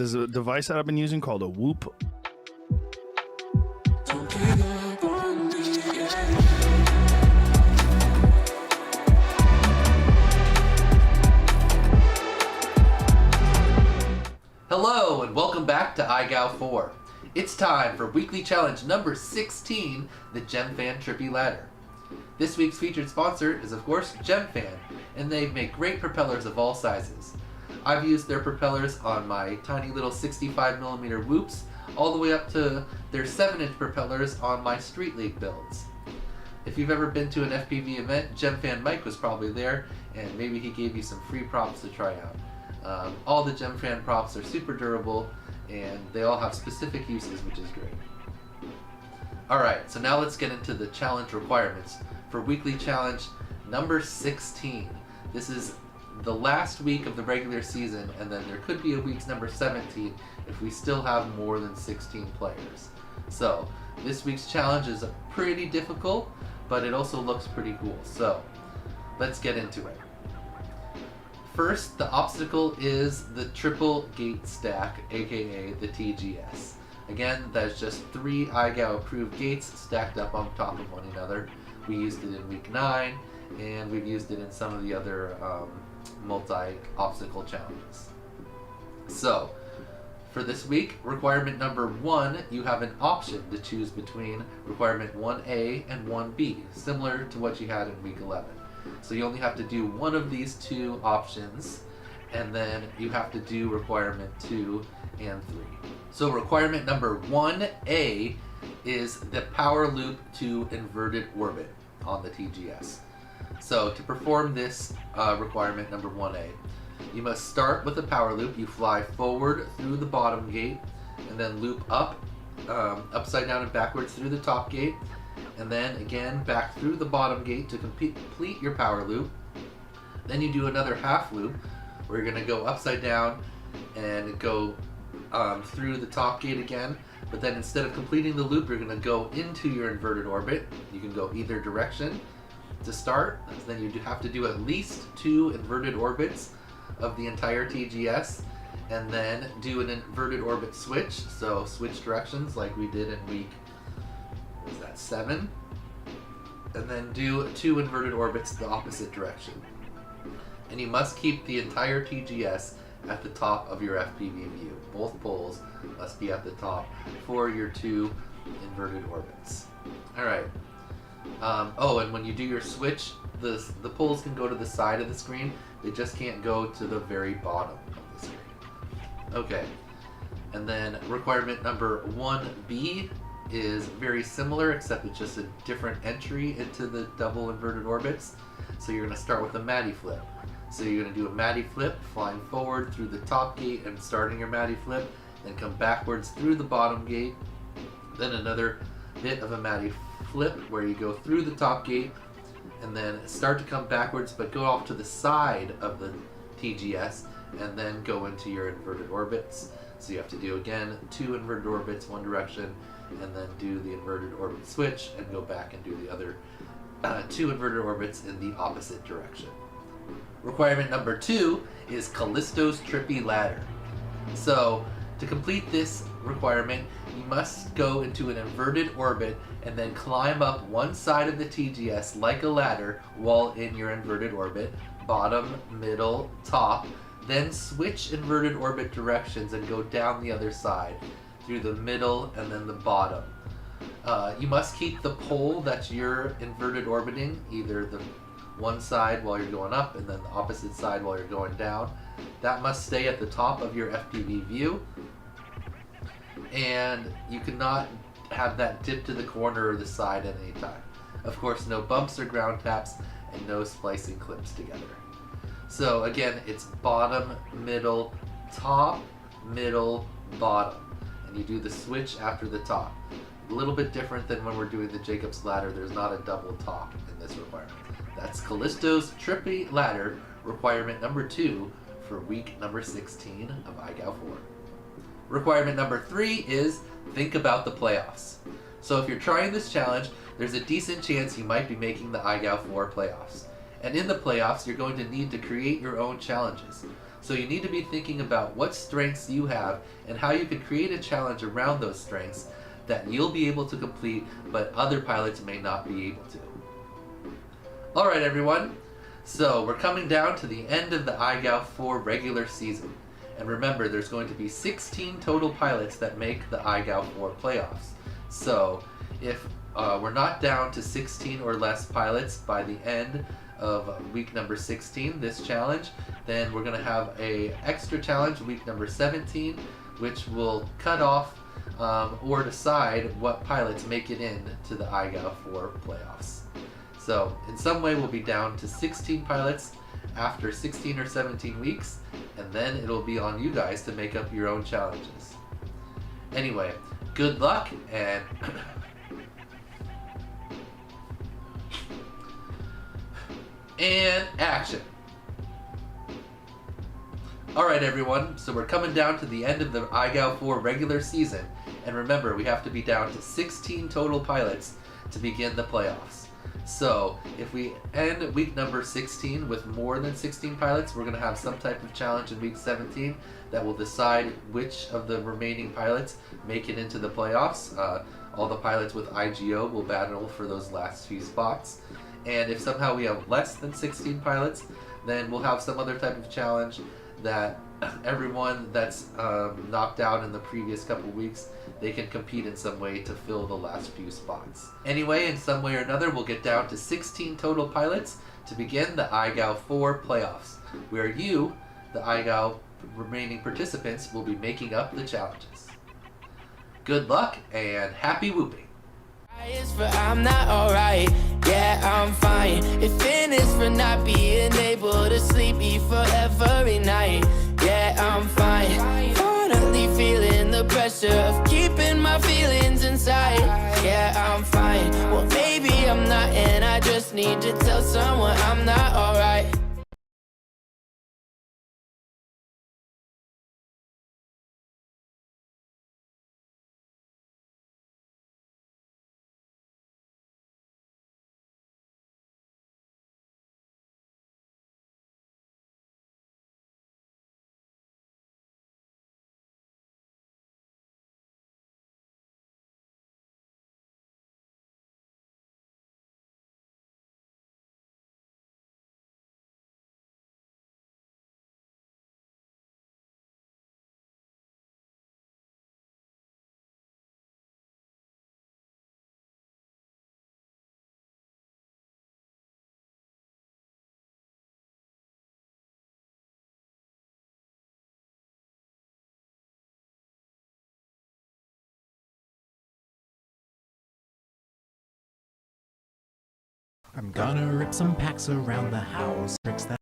There's a device that I've been using called a Whoop. Hello and welcome back to IGOW4. It's time for weekly challenge number 16, the Gemfan Trippy ladder. This week's featured sponsor is of course Gemfan, and they make great propellers of all sizes. I've used their propellers on my tiny little 65mm whoops, all the way up to their 7-inch propellers on my Street League builds. If you've ever been to an FPV event, Gemfan Mike was probably there, and maybe he gave you some free props to try out. All the Gemfan props are super durable, and they all have specific uses, which is great. Alright, so now let's get into the challenge requirements for weekly challenge number 16. This is the last week of the regular season, and then there could be a week's number 17 if we still have more than 16 players. So, this week's challenge is pretty difficult, but it also looks pretty cool. So, let's get into it. First, the obstacle is the triple gate stack, aka the TGS. Again, that's just 3 IGOW approved gates stacked up on top of one another. We used it in week 9, and we've used it in some of the other multi-obstacle challenges. So, for this week, requirement number 1, you have an option to choose between requirement 1A and 1B, similar to what you had in week 11. So you only have to do one of these two options, and then you have to do requirement 2 and 3. So requirement number 1A is the power loop to inverted orbit on the TGS. So to perform this requirement number 1A, you must start with a power loop. You fly forward through the bottom gate, and then loop up, upside down and backwards through the top gate, and then again back through the bottom gate to complete your power loop. Then you do another half loop where you're going to go upside down and go through the top gate again, but then instead of completing the loop, you're going to go into your inverted orbit. You can go either direction to start, then you have to do at least 2 inverted orbits of the entire TGS, and then do an inverted orbit switch, so switch directions like we did in week 7, and then do 2 inverted orbits the opposite direction. And you must keep the entire TGS at the top of your FPV view. Both poles must be at the top for your 2 inverted orbits. Alright. And when you do your switch, the poles can go to the side of the screen. They just can't go to the very bottom of the screen. Okay. And then requirement number 1B is very similar, except it's just a different entry into the double inverted orbits. So you're going to start with a Matty flip. So you're going to do a Matty flip, flying forward through the top gate and starting your Matty flip, then come backwards through the bottom gate, then another bit of a Matty flip where you go through the top gate and then start to come backwards but go off to the side of the TGS and then go into your inverted orbits. So you have to do again 2 inverted orbits one direction, and then do the inverted orbit switch and go back and do the other 2 inverted orbits in the opposite direction. Requirement number 2 is Callisto's Trippy ladder. So to complete this requirement, you must go into an inverted orbit and then climb up one side of the TGS like a ladder while in your inverted orbit, bottom, middle, top, then switch inverted orbit directions and go down the other side through the middle and then the bottom. You must keep the pole that you're inverted orbiting, either the one side while you're going up and then the opposite side while you're going down. That must stay at the top of your FPV view, and you cannot have that dip to the corner or the side at any time. Of course, no bumps or ground taps, and no splicing clips together. So again, it's bottom, middle, top, middle, bottom. And you do the switch after the top. A little bit different than when we're doing the Jacob's ladder. There's not a double top in this requirement. That's Callisto's Trippy ladder, requirement number 2 for week number 16 of IGOW4. Requirement number 3 is think about the playoffs. So if you're trying this challenge, there's a decent chance you might be making the IGOW4 playoffs. And in the playoffs, you're going to need to create your own challenges. So you need to be thinking about what strengths you have and how you can create a challenge around those strengths that you'll be able to complete, but other pilots may not be able to. Alright everyone, so we're coming down to the end of the IGOW4 regular season. And remember, there's going to be 16 total pilots that make the IGOW4 playoffs. So if we're not down to 16 or less pilots by the end of week number 16, this challenge, then we're going to have a extra challenge week number 17, which will cut off or decide what pilots make it in to the IGOW4 playoffs. So in some way we'll be down to 16 pilots after 16 or 17 weeks, and then it'll be on you guys to make up your own challenges. Anyway, good luck and and action. Alright everyone, so we're coming down to the end of the IGOW4 regular season, and remember, we have to be down to 16 total pilots to begin the playoffs. So if we end week number 16 with more than 16 pilots, we're going to have some type of challenge in week 17 that will decide which of the remaining pilots make it into the playoffs. All the pilots with IGO will battle for those last few spots. And if somehow we have less than 16 pilots, then we'll have some other type of challenge that everyone that's knocked out in the previous couple weeks, they can compete in some way to fill the last few spots. Anyway, in some way or another, we'll get down to 16 total pilots to begin the IGOW4 playoffs, where you, the IGOW remaining participants, will be making up the challenges. Good luck and happy whooping! But I'm not alright, yeah, I'm fine. It finished for not being able to sleep before every night. Yeah, I'm fine. Finally feeling the pressure of keeping my feelings inside. Yeah, I'm fine. Well, maybe I'm not, and I just need to tell someone I'm not alright. I'm gonna rip some packs around the house. Tricks that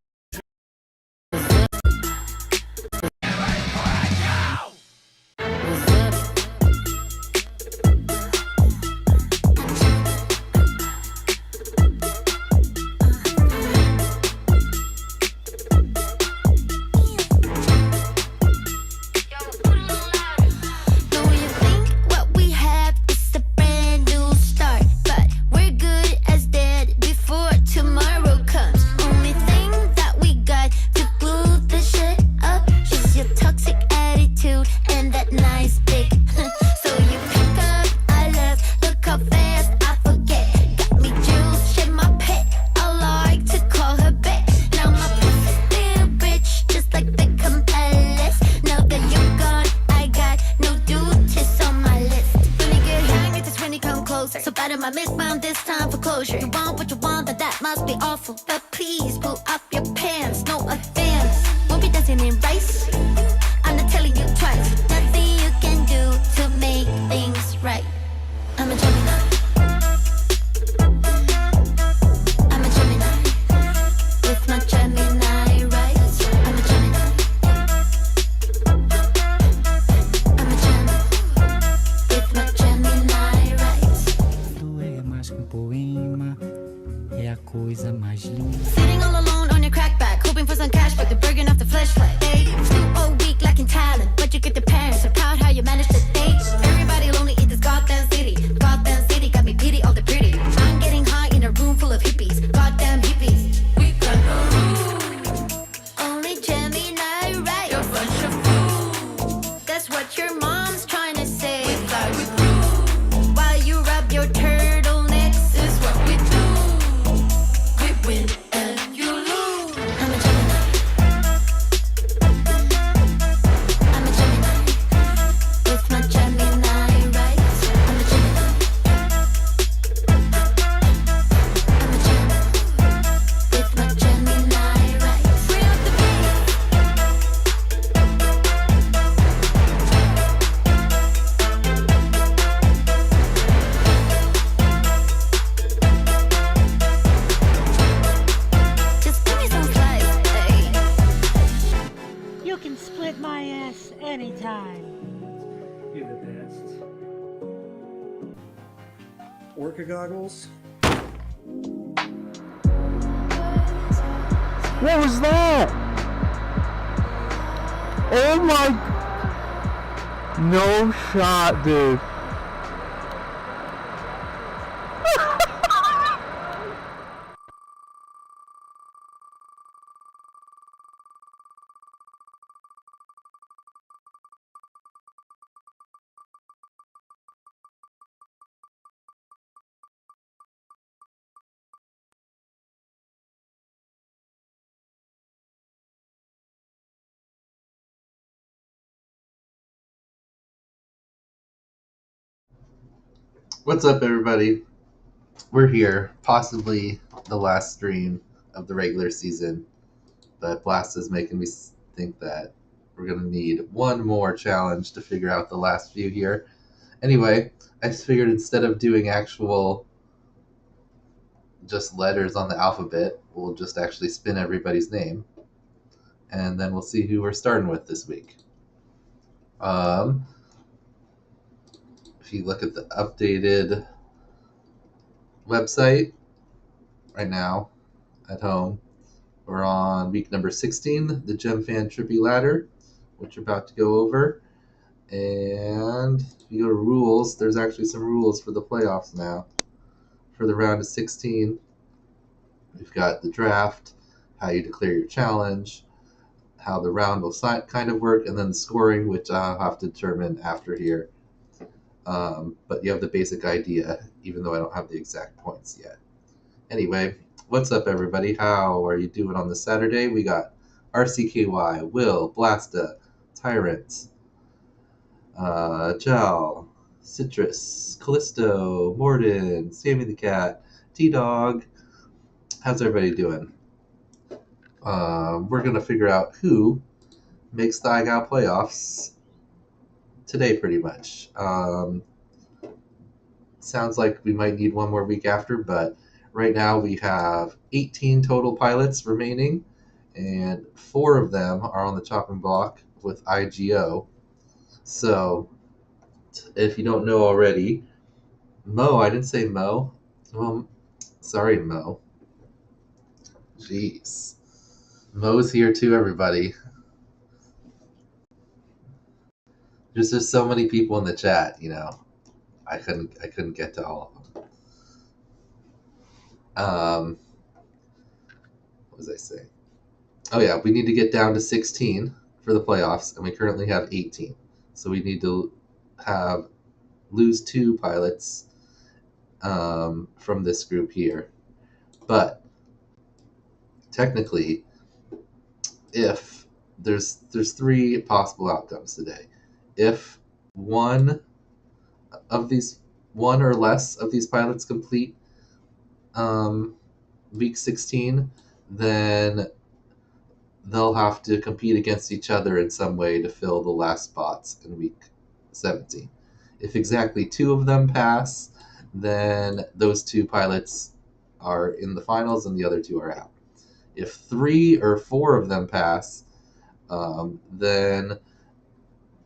So bad in my misbound, this time for closure. You want what you want, but that must be awful. But please pull up your pants, no offense. Won't be dancing in rice. I'm not telling you twice. Nothing you can do to make things right. I'm a Gemini. I'm a Gemini. With my Gemini rights. I'm a Gemini. I'm a Gemini. With my Gemini rights. é mais que um poema, é a coisa mais linda. Anytime. You're the best. Orca goggles. What was that? Oh my... No shot, dude. What's up, everybody? We're here, possibly the last stream of the regular season, but Blast is making me think that we're going to need one more challenge to figure out the last few here. Anyway, I just figured instead of doing actual just letters on the alphabet, we'll just actually spin everybody's name, and then we'll see who we're starting with this week. If you look at the updated website right now at home, we're on week number 16, the Gemfan Trippy ladder, which we're about to go over. And if you go to rules, there's actually some rules for the playoffs now. For the round of 16, we've got the draft, how you declare your challenge, how the round will kind of work, and then the scoring, which I'll have to determine after here. But you have the basic idea, even though I don't have the exact points yet. Anyway, what's up, everybody? How are you doing on this Saturday? We got RCKY, Will, Blasta, Tyrant, Jal, Citrus, Callisto, Morden, Sammy the Cat, T-Dog. How's everybody doing? We're going to figure out who makes the IGOW playoffs today, pretty much. Sounds like we might need one more week after, but right now we have 18 total pilots remaining, and 4 of them are on the chopping block with IGO. So, if you don't know already, Mo, I didn't say Mo. Well, sorry, Mo. Jeez. Mo's here too, everybody. There's just so many people in the chat, you know. I couldn't get to all of them. What was I saying? Oh yeah, we need to get down to 16 for the playoffs, and we currently have 18. So we need to lose 2 pilots from this group here. But technically, if there's 3 possible outcomes today. If one or less of these pilots complete week 16, then they'll have to compete against each other in some way to fill the last spots in week 17. If exactly 2 of them pass, then those 2 pilots are in the finals and the other 2 are out. If 3 or 4 of them pass, then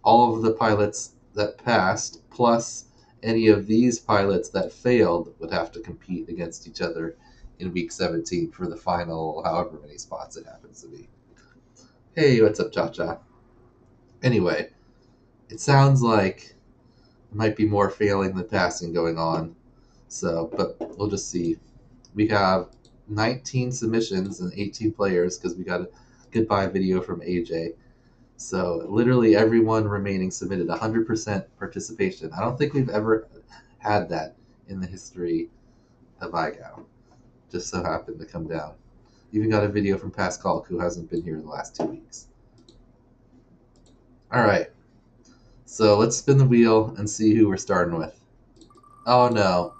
all of the pilots that passed, plus any of these pilots that failed, would have to compete against each other in week 17 for the final however many spots it happens to be. Hey, what's up, Cha-Cha? Anyway, it sounds like there might be more failing than passing going on. So, but we'll just see. We have 19 submissions and 18 players because we got a goodbye video from AJ. So literally everyone remaining submitted 100% participation. I don't think we've ever had that in the history of IGOW. Just so happened to come down. Even got a video from Pascal, who hasn't been here the last 2 weeks. All right. So let's spin the wheel and see who we're starting with. Oh no.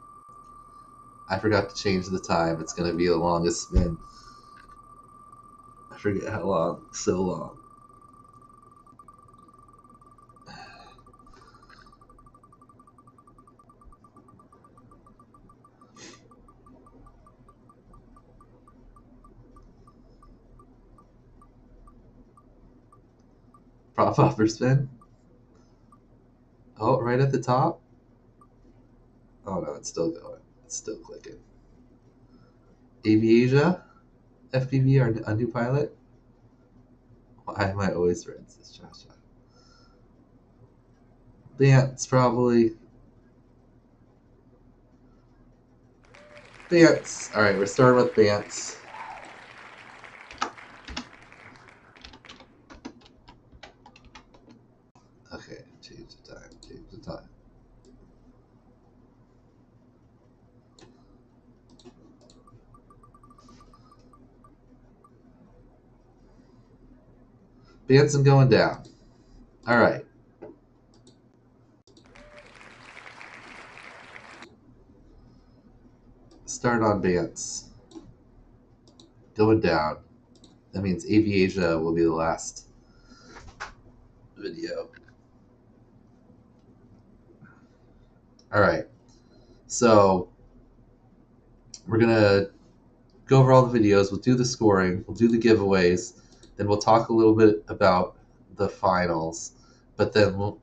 I forgot to change the time. It's going to be the longest spin. I forget how long. So long. Prop upper spin. Oh, right at the top. Oh no, it's still going. It's still clicking. Aviasia, FPV, a new pilot. Why am I always reds this Josh? Bants, probably. Bants. Alright, we're starting with Bants. Okay, change the time, change the time. Banson going down. Alright. Start on Bants. Going down. That means Aviasia will be the last video. Alright. So, we're going to go over all the videos. We'll do the scoring. We'll do the giveaways. Then we'll talk a little bit about the finals. But then we'll,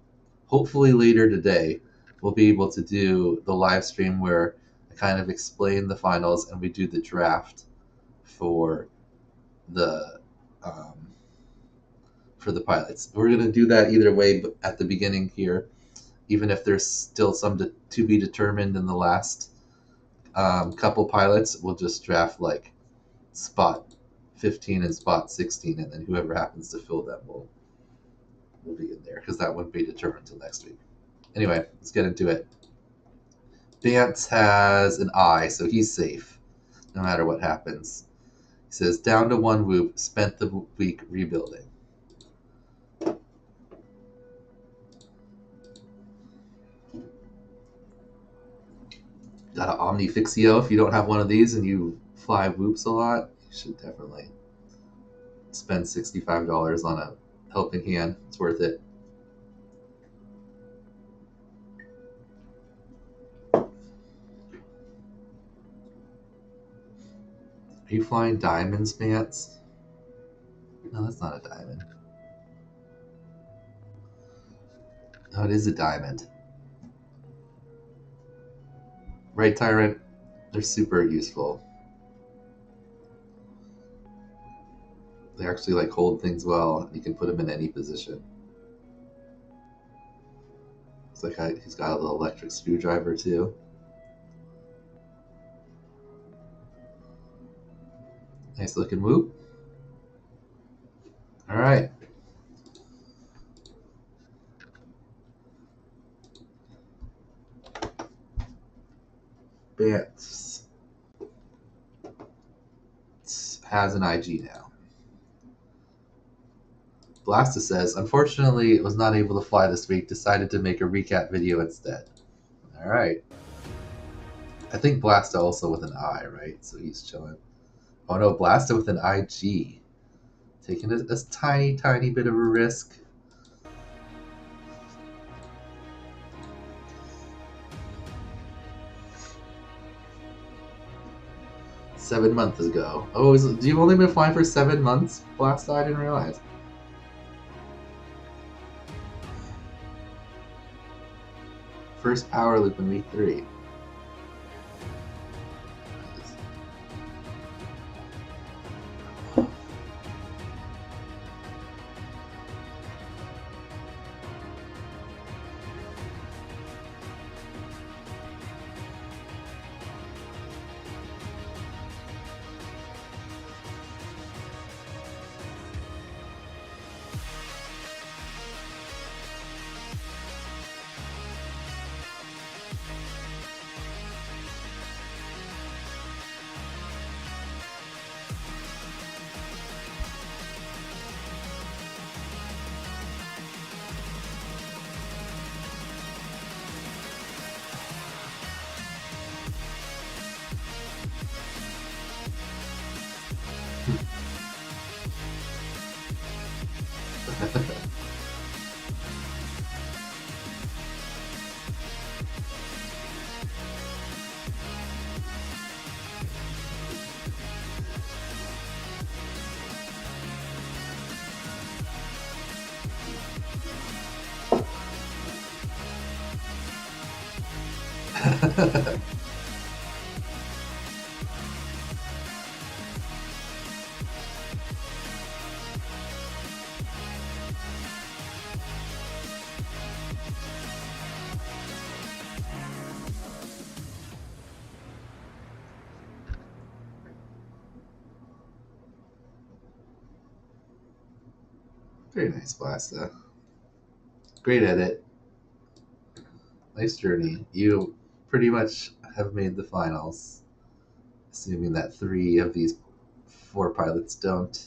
hopefully later today, we'll be able to do the live stream where I kind of explain the finals and we do the draft for the pilots. We're going to do that either way at the beginning here, even if there's still some to be determined in the last couple pilots. We'll just draft like spot 15 and spot 16, and then whoever happens to fill them will be in there, because that wouldn't be determined until next week. Anyway, let's get into it. Bance has an eye, so he's safe no matter what happens. He says, down to 1 whoop, spent the week rebuilding. Got an Omnifixio. If you don't have one of these and you fly whoops a lot, you should definitely spend $65 on a helping hand. It's worth it. Are you flying diamonds, Vance? No, that's not a diamond. No, it is a diamond. Right, Tyrant? They're super useful. They actually like hold things well. You can put them in any position. Looks like he's got a little electric screwdriver too. Nice looking whoop. All right. Bance has an IG now. Blasta says, unfortunately, was not able to fly this week. Decided to make a recap video instead. All right. I think Blasta also with an I, right? So he's chilling. Oh no, Blasta with an IG. Taking a tiny, tiny bit of a risk. $7 months ago. Oh, you've only been flying for 7 months, Blasta? I didn't realize. First power loop in week 3. Very nice, Blasta. Great edit. Nice journey. You pretty much have made the finals. Assuming that 3 of these 4 pilots don't.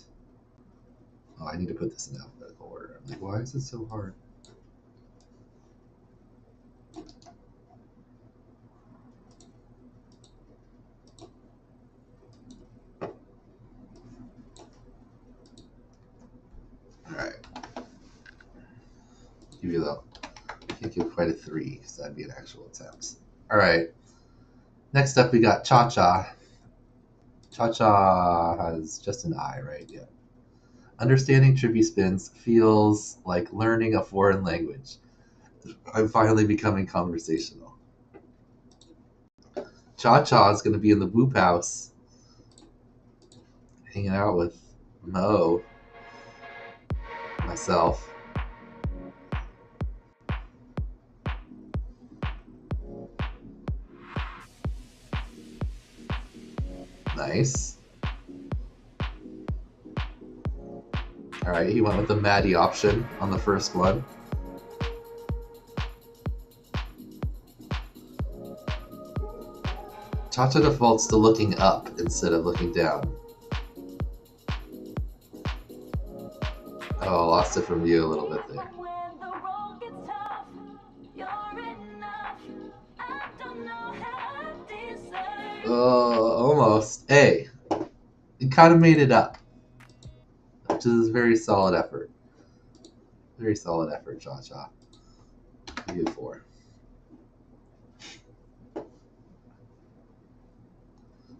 Oh, I need to put this in alphabetical order. I'm like, why is it so hard? Alright. Give you though. I can't give quite a 3 because that'd be an actual attempt. Alright. Next up we got Cha-Cha. Cha-Cha has just an I, right? Yeah. Understanding Trippy spins feels like learning a foreign language. I'm finally becoming conversational. Cha-Cha is going to be in the Whoop House, hanging out with Mo, myself. Nice. Alright, he went with the Maddie option on the first one. Cha-Cha defaults to looking up instead of looking down. Oh, I lost it from you a little bit there. Almost. A. You kind of made it up. Which is a very solid effort. Very solid effort, Cha-Cha. You 4.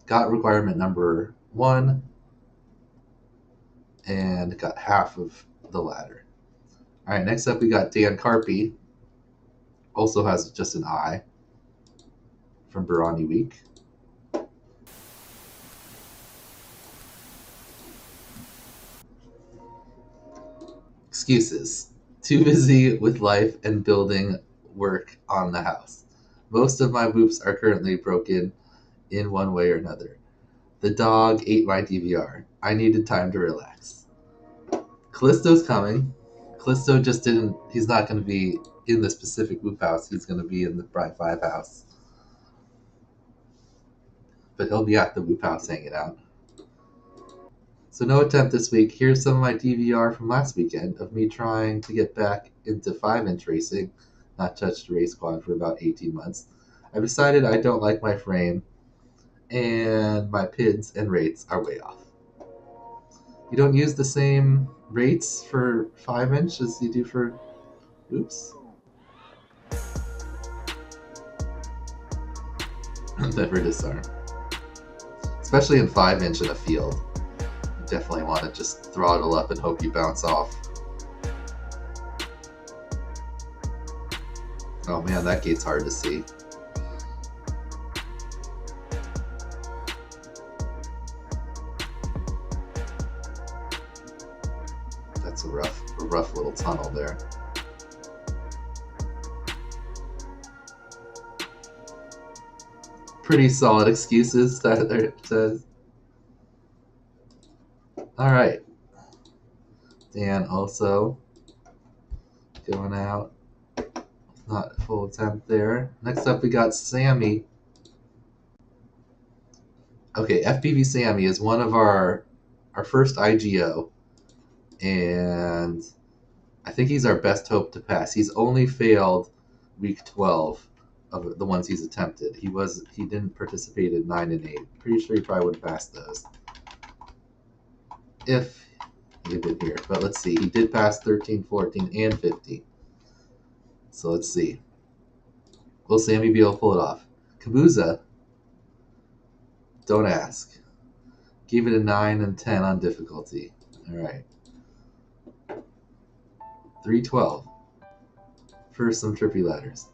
Got requirement number 1. And got half of the ladder. Alright, next up we got Dan Carpy. Also has just an I. From Barani Week. Excuses. Too busy with life and building work on the house. Most of my whoops are currently broken in one way or another. The dog ate my DVR. I needed time to relax. Callisto's coming. Callisto just didn't... He's not going to be in the specific whoop house. He's going to be in the Prime 5 house. But he'll be at the whoop house hanging out. So no attempt this week. Here's some of my DVR from last weekend of me trying to get back into 5-inch racing. Not touched a race quad for about 18 months. I've decided I don't like my frame, and my PIDs and rates are way off. You don't use the same rates for 5-inch as you do for... Oops. Never disarm. Especially in 5-inch in a field. You definitely want to just throttle up and hope you bounce off. Oh man, that gate's hard to see. That's a rough little tunnel there. Pretty solid excuses, that there says. Alright. Dan also going out. Not a full attempt there. Next up we got Sammy. Okay, FPV Sammy is one of our first IGO. And I think he's our best hope to pass. He's only failed week 12 of the ones he's attempted. He didn't participate in 9 and 8. Pretty sure he probably would have passed those. If he had been here. But let's see. He did pass 13, 14, and 15. So let's see. Will Sammy be able to pull it off? Kabuza. Don't ask. Gave it a 9 and 10 on difficulty. Alright. 312. For some trippy ladders.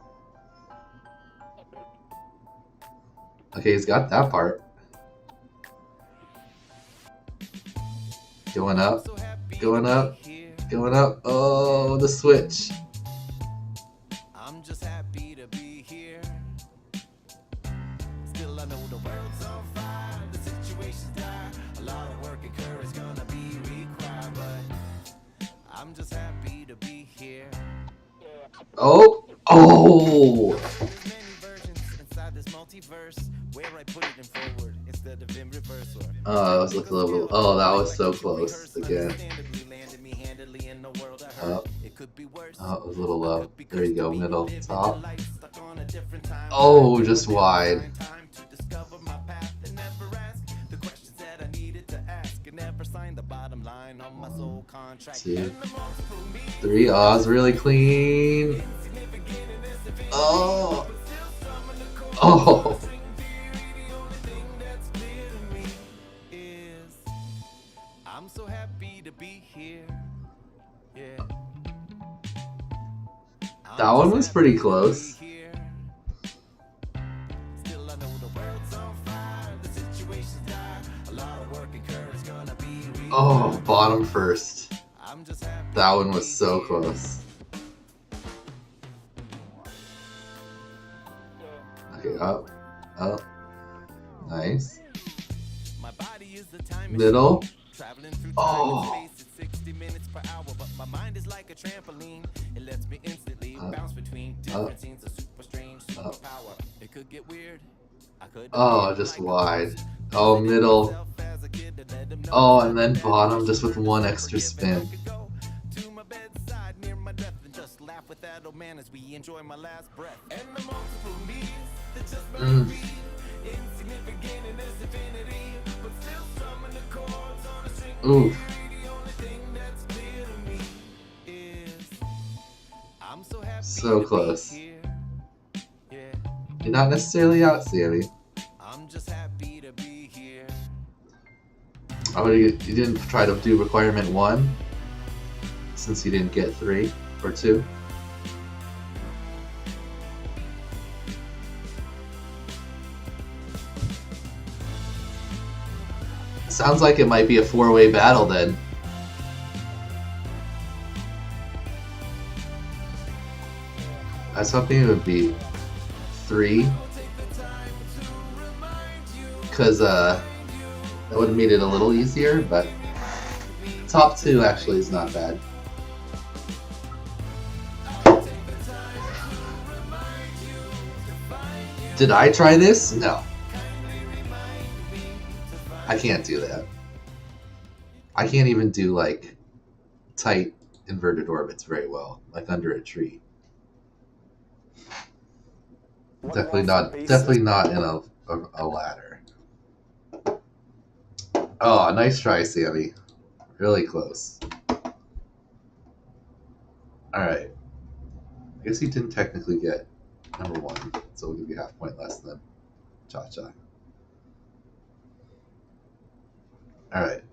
Okay, he's got that part. Going up, going up, going up. Oh, the switch. I'm just happy to be here. Still I know the world's on fire, the situation's dire. A lot of work and courage gonna be required, but I'm just happy to be here. Oh, oh. There's many versions inside this multiverse where I put it in forward instead of in reverse. Oh, that was a little. Oh, that was so close again. Oh, oh, it was a little low. There you go, middle, top. Oh, just wide. 2, 3. Oh, it's really clean. Oh. Oh. I'm so happy to be here. Yeah. That one was pretty close. Oh, bottom first. That one was so close. Okay, up, up. Nice. Middle. Oh. 60 minutes per hour, but my mind is like a trampoline. It lets me instantly bounce between different scenes of super strange superpower. It could get weird. I could. Oh, just wide. Oh, middle. Oh, and then bottom just with one extra spin. Mm. Ooh. So close. You're not necessarily out, Sammy. Oh, you didn't try to do requirement 1 since you didn't get 3 or 2. Sounds like it might be a 4-way battle then. I was hoping it would be 3, because that would have made it a little easier, but top 2 actually is not bad. Did I try this? No. I can't do that. I can't even do like tight inverted orbits very well, like under a tree. Definitely not in a ladder. Oh, nice try, Sammy. Really close. Alright. I guess he didn't technically get number 1, so we'll give you half point less than Cha-Cha. Alright.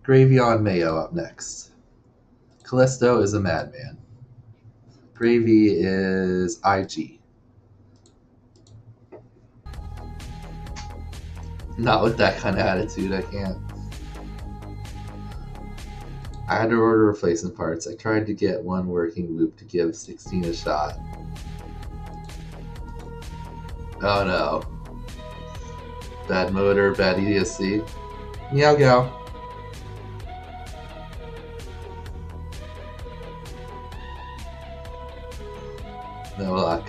Gravy on Mayo up next. Callisto is a madman. Gravy is IG. Not with that kind of attitude, I can't. I had to order replacement parts. I tried to get one working loop to give 16 a shot. Oh no. Bad motor, bad EDSC. IGOW. No luck.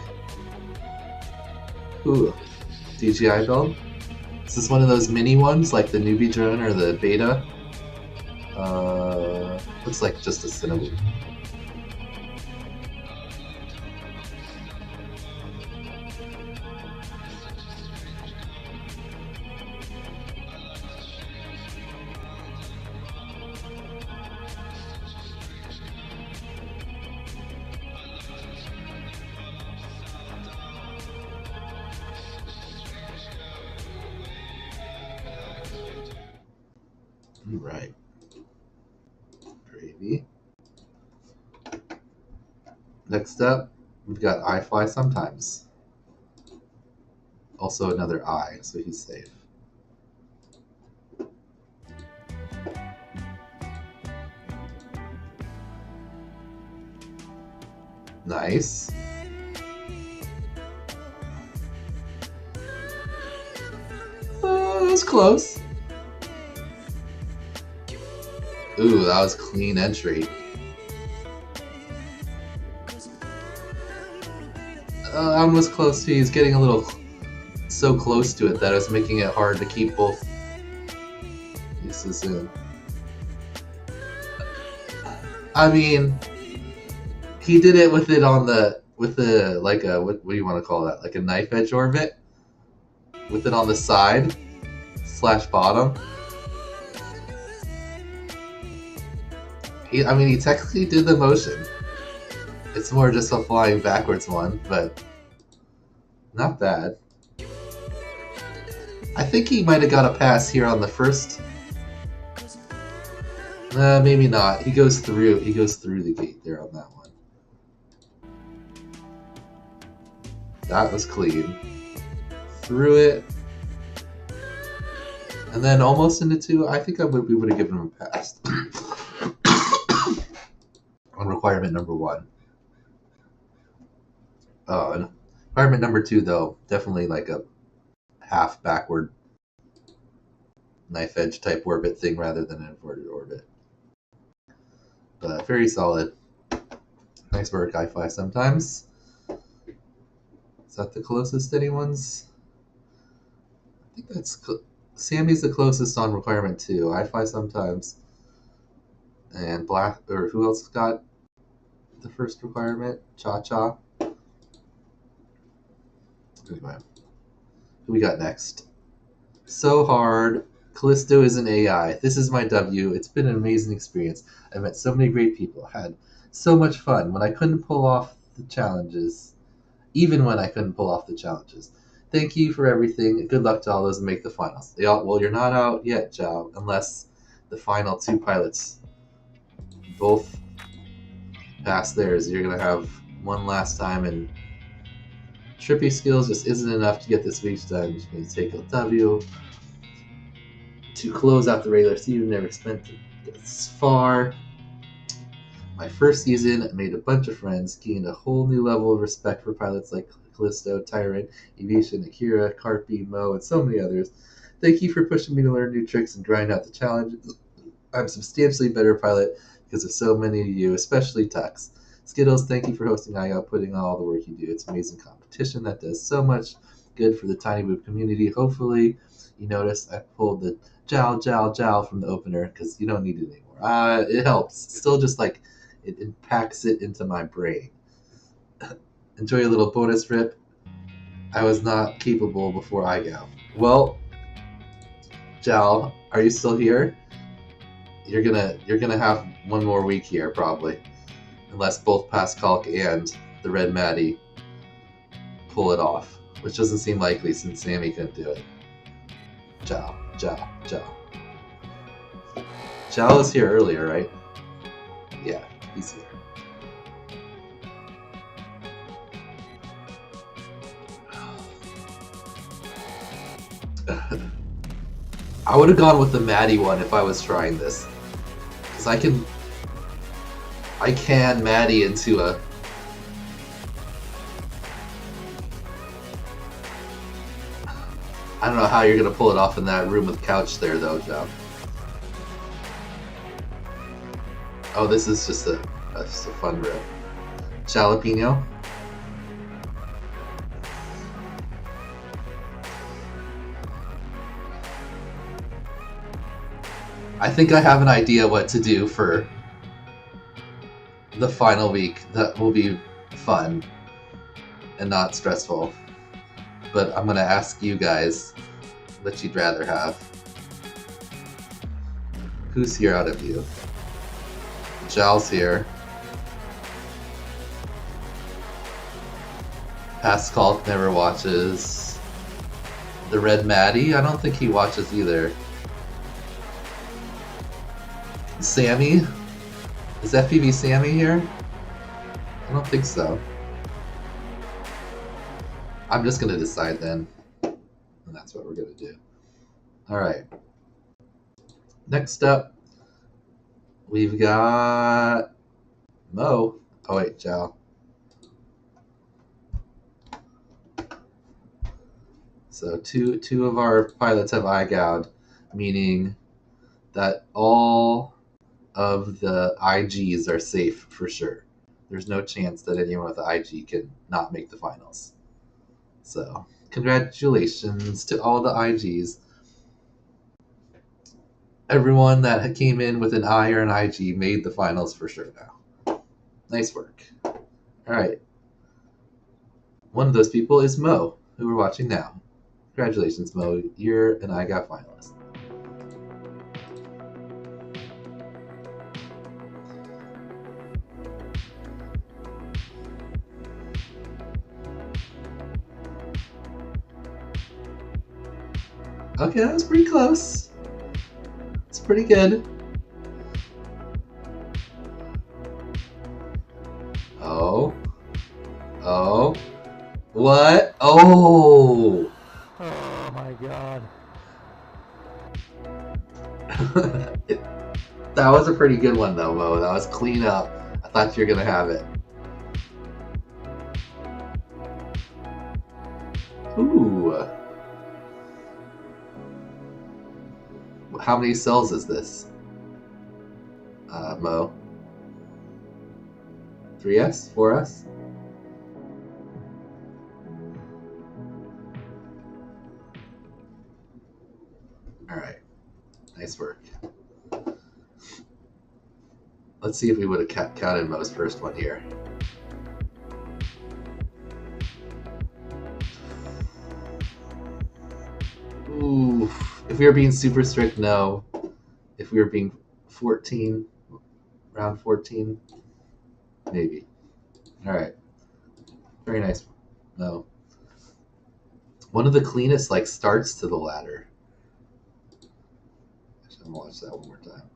Ooh. DJI build? Is this one of those mini ones, like the newbie drone or the beta? Looks like just a Cinnamon. Right. Gravy. Next up, we've got I Fly Sometimes. also another I, so he's safe. Nice. That was close. Ooh, that was clean entry. I was close to. He's getting a little so close to it that it's making it hard to keep both pieces in. I mean, he did it with it on the like a what do you want to call that? Like a knife edge orbit, with it on the side / bottom. I mean, he technically did the motion. It's more just a flying backwards one, but not bad. I think he might have got a pass here on the first. Maybe not. He goes through the gate there on that one. That was clean. Through it. And then almost into 2. I think we would have given him a pass. On requirement number 1. Oh, and requirement number 2 though, definitely like a half backward knife edge type orbit thing rather than an inverted orbit. But very solid. Nice work, I-Fi sometimes. Is that the closest anyone's? I think that's Sammy's the closest on requirement 2. I-Fi sometimes. And Black, or who else got the first requirement? Cha-Cha. Anyway, who we got next? So hard. Callisto is an AI. This is my W. It's been an amazing experience. I met so many great people. Had so much fun when I couldn't pull off the challenges. Even when I couldn't pull off the challenges. Thank you for everything. Good luck to all those who make the finals. Well, you're not out yet, Jow, unless the final 2 pilots both pass theirs. You're going to have one last time, and Trippy skills just isn't enough to get this week's done. You're going to take a W to close out the regular season. Never spent this far. My first season, I made a bunch of friends, gained a whole new level of respect for pilots like Callisto, Tyrant, Aviation, Akira, Carpy, Mo, and so many others. Thank you for pushing me to learn new tricks and grind out the challenges. I'm a substantially better pilot because of so many of you, especially Tux. Skittles, thank you for hosting IGOW, putting on all the work you do. It's amazing competition that does so much good for the Tiny Boop community. Hopefully, you noticed I pulled the jowl from the opener because you don't need it anymore. It helps. It's still just like it impacts it into my brain. Enjoy a little bonus rip. I was not capable before IGOW. Well, Jal, are you still here? You're gonna have one more week here probably, unless both Pascal and the Red Maddie pull it off, which doesn't seem likely since Sammy couldn't do it. Jal. Jal was here earlier, right? Yeah, he's here. I would have gone with the Maddie one if I was trying this, because I can Maddie into a I don't know how you're gonna pull it off in that room with couch there though, Joe. Oh, this is just a fun rip. Jalapeno. I think I have an idea what to do for the final week that will be fun and not stressful. But I'm gonna ask you guys what you'd rather have. Who's here out of you? Jal's here. Pascal never watches. The Red Maddie? I don't think he watches either. Sammy? Is FPV Sammy here? I don't think so. I'm just gonna decide then. that's what we're going to do. All right. Next up, we've got Mo. Oh, wait, Joe. So two of our pilots have IGOW'd, meaning that all of the IGs are safe for sure. There's no chance that anyone with an IG can not make the finals. So, congratulations to all the IGs. Everyone that came in with an I or an IG made the finals for sure now. Nice work. All right. One of those people is Mo, who we're watching now. Congratulations, Mo. You're an IGOW finalist. Okay, that was pretty close. It's pretty good. Oh. Oh. What? Oh! Oh my god. That was a pretty good one though, Mo. That was clean up. I thought you were gonna have it. Ooh. How many cells is this? Mo? 3S? 4S? Alright. Nice work. Let's see if we would have counted Mo's first one here. Ooh. If we were being super strict, no. If we were being 14, round 14, maybe. Alright. Very nice. No. One of the cleanest, like, starts to the ladder. Actually, I'm gonna watch that one more time.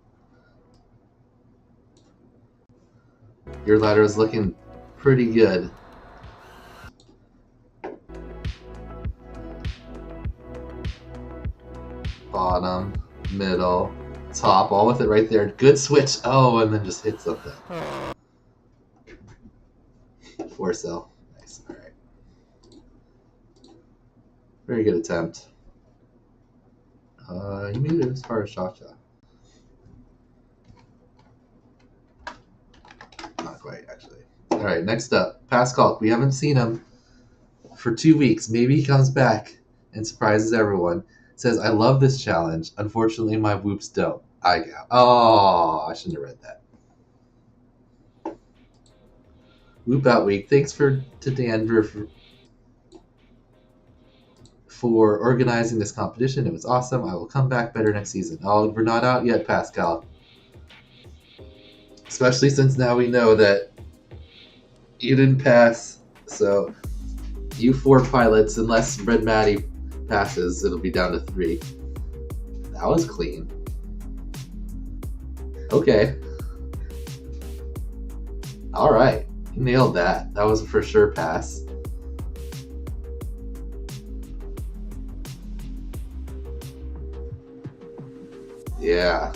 Your ladder is looking pretty good. Bottom, middle, top, all with it right there. Good switch. Oh, and then just hit something. 4 cell. Nice. All right. Very good attempt. You made it as far as Cha-Cha. Not quite, actually. All right, next up, Pascal. We haven't seen him for 2 weeks. Maybe he comes back and surprises everyone. Says, I love this challenge. Unfortunately, my whoops don't. IGOW. Oh, I shouldn't have read that. Whoop out week. Thanks to Danver for organizing this competition. It was awesome. I will come back better next season. Oh, we're not out yet, Pascal. Especially since now we know that you didn't pass. So, you 4 pilots, unless Red Maddie passes, it'll be down to 3. That was clean. Okay. Alright. You nailed that. That was a for sure pass. Yeah.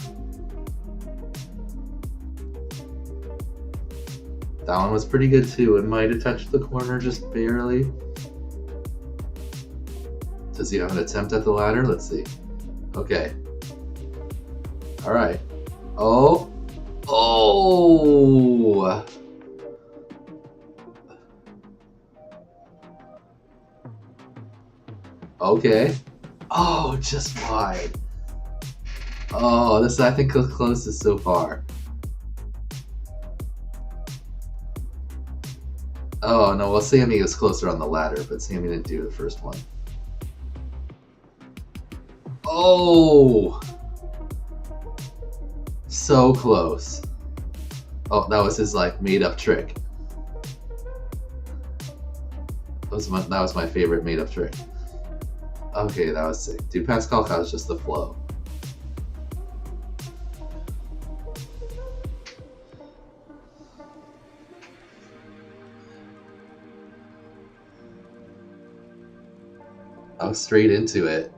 That one was pretty good too. It might have touched the corner just barely. Does he have an attempt at the ladder? Let's see. Okay. Alright. Oh. Oh! Okay. Oh, just wide. Oh, this is, I think, the closest so far. Oh, no, well, Sammy was closer on the ladder, but Sammy didn't do the first one. Oh! So close. Oh, that was his, like, made-up trick. That was my favorite made-up trick. Okay, that was sick. Dude, Pascal was just the flow. Oh, straight into it.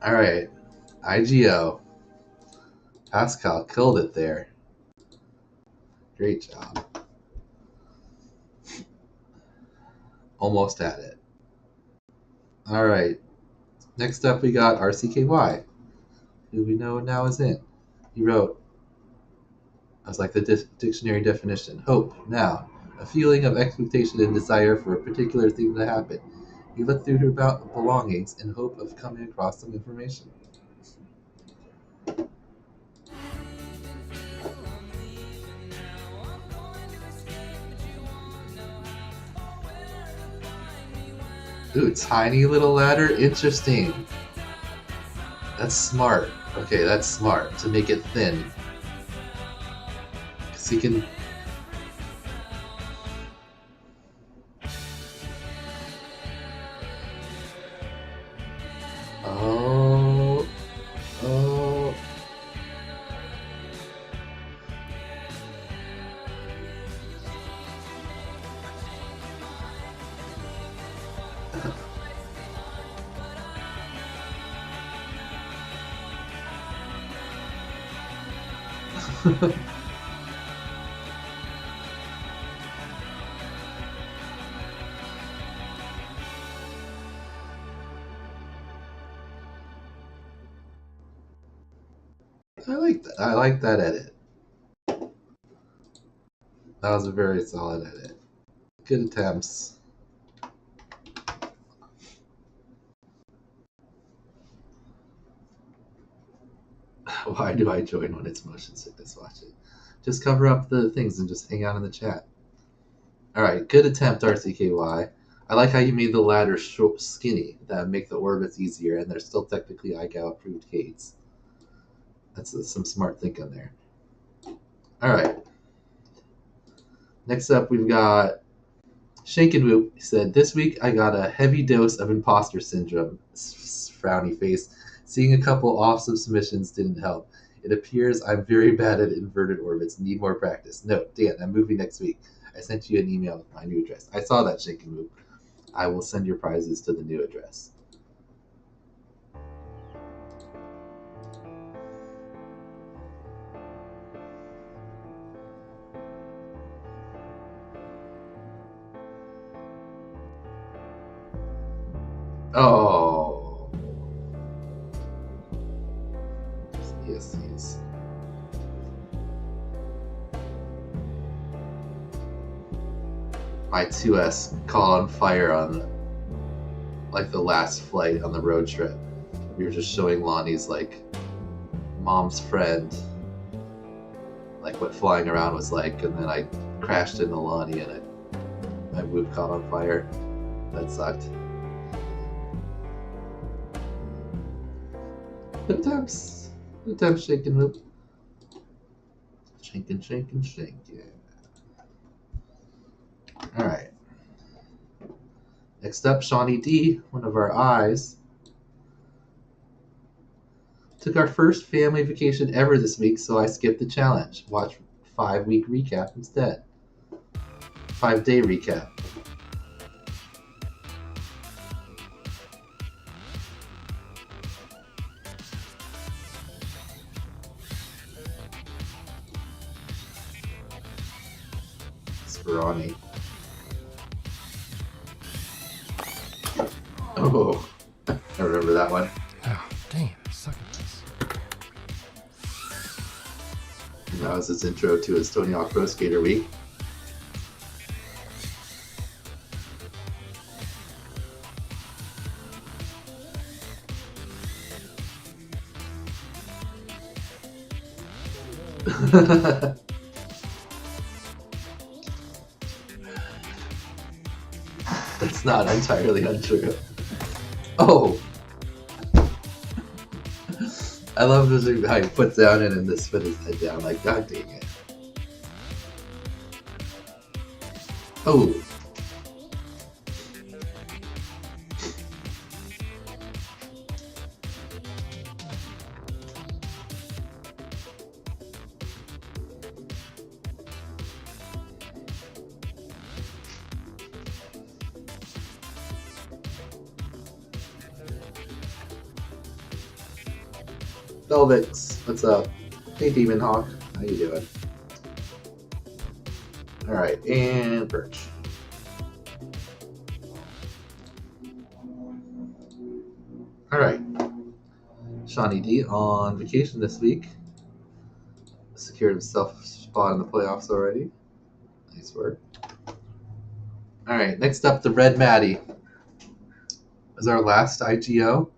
Alright. IGO. Pascal killed it there. Great job. Almost had it. Alright. Next up we got RCKY, who we know now is in. He wrote, I was like the dictionary definition. Hope, now, a feeling of expectation and desire for a particular thing to happen. He looked through her belongings in hope of coming across some information. Ooh, tiny little ladder? Interesting. That's smart. Okay, that's smart. To make it thin. Because he can... Oh... Oh... I like that. I like that edit. That was a very solid edit. Good attempts. Why do I join when it's motion sickness? Watch it. Just cover up the things and just hang out in the chat. Alright, good attempt, RCKY. I like how you made the ladder skinny. That would make the orbits easier, and they're still technically IGOW approved gates. That's some smart thinking there. Alright. Next up, we've got Shankenwoop. He said, this week I got a heavy dose of imposter syndrome. Frowny face. Seeing a couple awesome submissions didn't help. It appears I'm very bad at inverted orbits. Need more practice. Note, Dan, I'm moving next week. I sent you an email with my new address. I saw that, Shankenwoop. I will send your prizes to the new address. Oh. Yes, yes. My 2S caught on fire on like the last flight on the road trip. We were just showing Lonnie's like mom's friend like what flying around was like, and then I crashed into Lonnie and my Whoop caught on fire. That sucked. Good attempts. Good attempts, Shakin' Whoop. Shankin', shankin', shank, yeah. Alright. Next up, Shawnee D, one of our eyes. Took our first family vacation ever this week, so I skipped the challenge. Watch 5-week recap instead. 5-day recap. Speroni. Oh, I remember that one. Oh, damn, suck at this. That was his intro to his Tony Hawk Pro Skater Week. That's not entirely untrue. Oh! I love this how he puts down and then spit his head down. Like, god dang it. Oh! Velvix, what's up? Hey Demon Hawk, how you doing? Alright, and Birch. Alright. Shawnee D on vacation this week. Secured himself a spot in the playoffs already. Nice work. Alright, next up, the Red Maddie. Is our last IGO?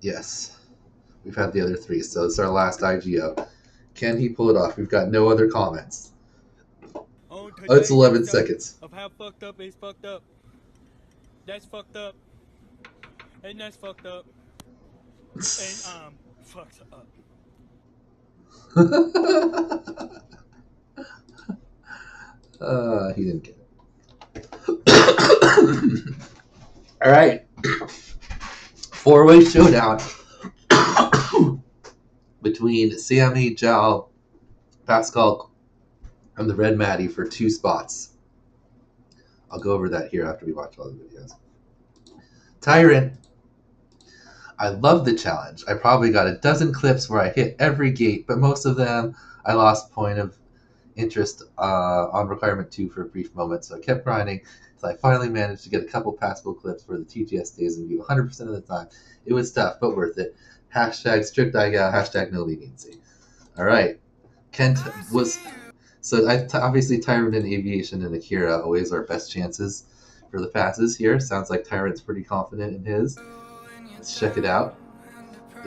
Yes. We've had the other three, so it's our last IGO. Can he pull it off? We've got no other comments. Oh, it's 11 seconds. Of how fucked up is fucked up. That's fucked up. And that's fucked up. And fucked up. He didn't get it. All right. Four-way showdown between Sammy, Jal, Pascal, and the Red Maddie for 2 spots. I'll go over that here after we watch all the videos. Tyrant. I love the challenge. I probably got a dozen clips where I hit every gate, but most of them I lost point of interest on requirement 2 for a brief moment, so I kept grinding until I finally managed to get a couple passable clips where the TGS stays in view 100% of the time. It was tough, but worth it. Hashtag strict IGOW, hashtag no leniency. All right. Kent was... So obviously Tyrant and Aviation and Akira always our best chances for the passes here. Sounds like Tyrant's pretty confident in his. Let's check it out.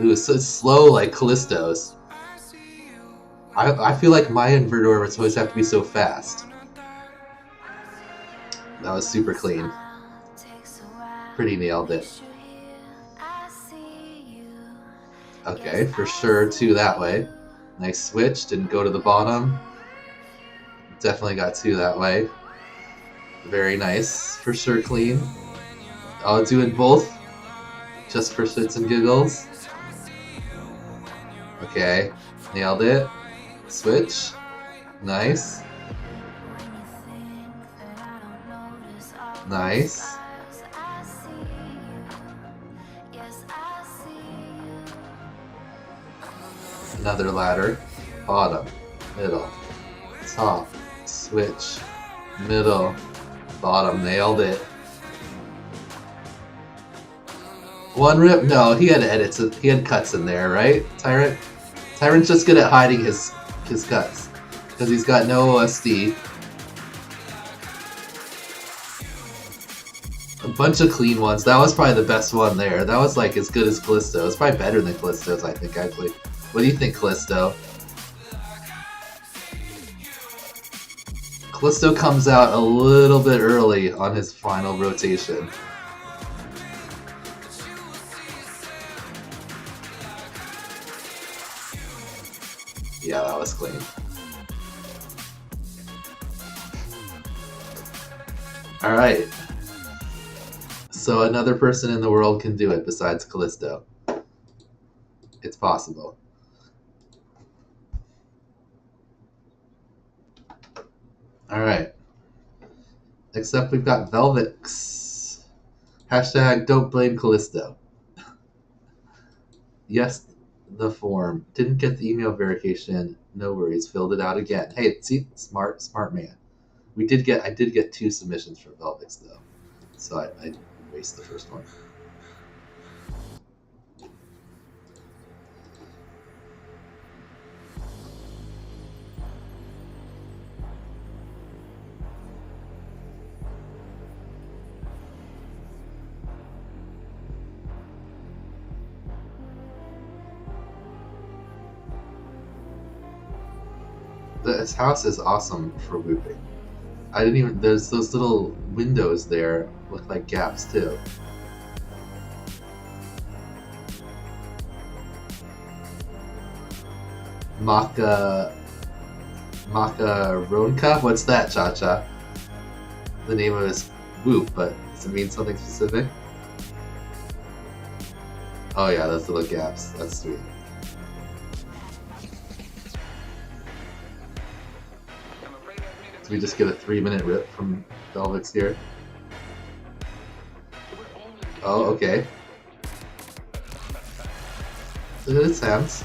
Ooh, it's so slow like Callisto's. I feel like my inverter orbits always have to be so fast. That was super clean. Pretty nailed it. Okay, for sure 2 that way. Nice switch, didn't go to the bottom. Definitely got 2 that way. Very nice, for sure clean. Oh, doing both. Just for shits and giggles. Okay, nailed it. Switch. Nice. Nice. Another ladder. Bottom. Middle. Top. Switch. Middle. Bottom. Nailed it. One rip? No, he had edits. He had cuts in there, right? Tyrant? Tyrant's just good at hiding his cuts. Because he's got no OSD. A bunch of clean ones. That was probably the best one there. That was like as good as Callisto. It's probably better than Callisto's, I think, actually. What do you think, Callisto? Callisto comes out a little bit early on his final rotation. Yeah, that was clean. Alright. So another person in the world can do it besides Callisto. It's possible. Alright. Next up we've got Velvix. Hashtag don't blame Callisto. Yes, the form. Didn't get the email verification. No worries. Filled it out again. Hey, see? Smart man. I did get 2 submissions for Velvix though. So I didn't waste the first one. This house is awesome for looping. I didn't even... There's those little windows there. Look like gaps too. Makaronka? What's that, Cha-Cha? The name of his whoop, but does it mean something specific? Oh yeah, those little gaps. That's sweet. So we just get a 3-minute rip from Velvix here. Oh, okay. Good attempt.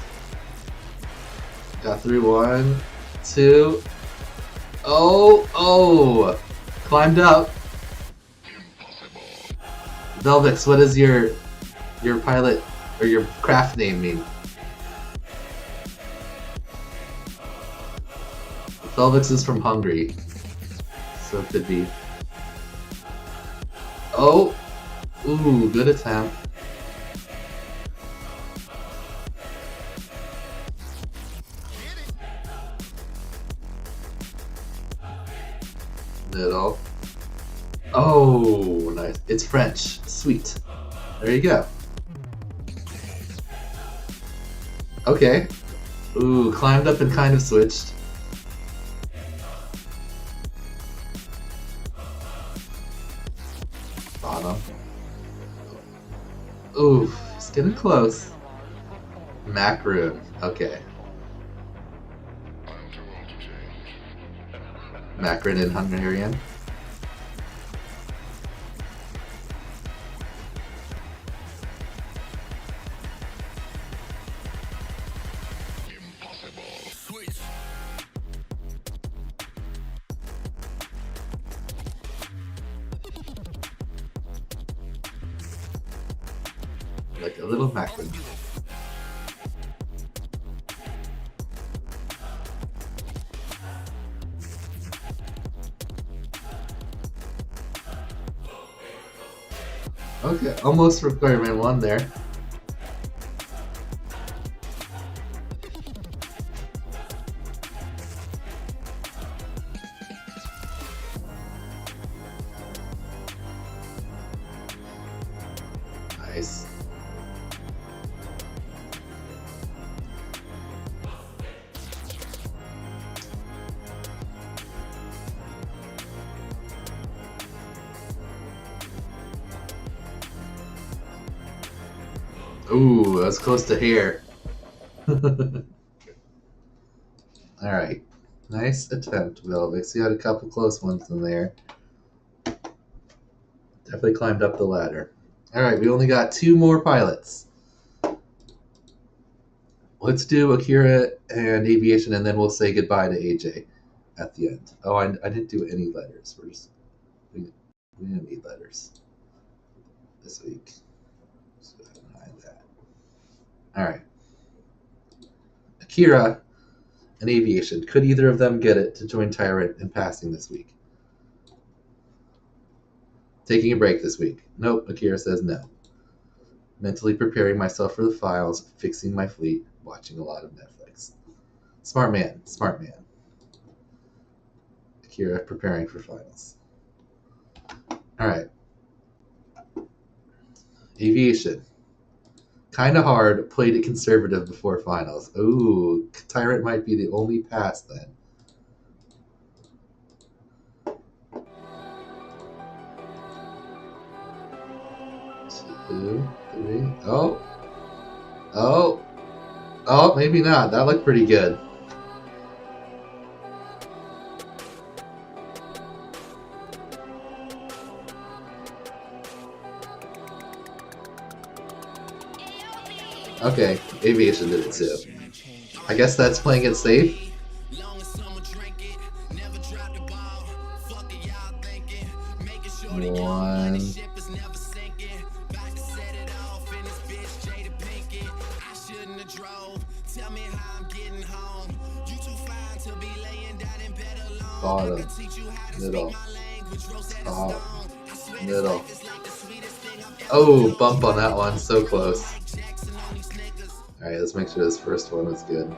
Got through 1, 2. Oh! Climbed up. Velvix, what does your pilot or your craft name mean? Velvix is from Hungary, so it could be. Oh! Ooh, good attempt. Middle. Oh, nice. It's French. Sweet. There you go. Okay. Ooh, climbed up and kind of switched. Bottom. Ooh, it's getting close. Macaroon. Okay. Macaroon in Hungarian. Like a little macaroon. Okay, almost requirement 1 there. Nice. Ooh, that was close to here. Alright. Nice attempt, Velvix. You had a couple close ones in there. Definitely climbed up the ladder. Alright, we only got 2 more pilots. Let's do Akira and Aviation, and then we'll say goodbye to AJ at the end. Oh, I didn't do any letters. We didn't need letters this week. So hide that. Alright. Akira and Aviation. Could either of them get it to join Tyrant in passing this week? Taking a break this week. Nope, Akira says no. Mentally preparing myself for the files, fixing my fleet, watching a lot of Netflix. Smart man, smart man. Akira preparing for finals. Alright. Aviation. Kinda hard, played it conservative before finals. Ooh, Tyrant might be the only pass then. Two, three. Oh, maybe not. That looked pretty good. Okay, Aviation did it too. I guess that's playing it safe. One. Bottom. Middle. Top. Middle. Oh, bump on that one. So close. Alright, let's make sure this first one is good.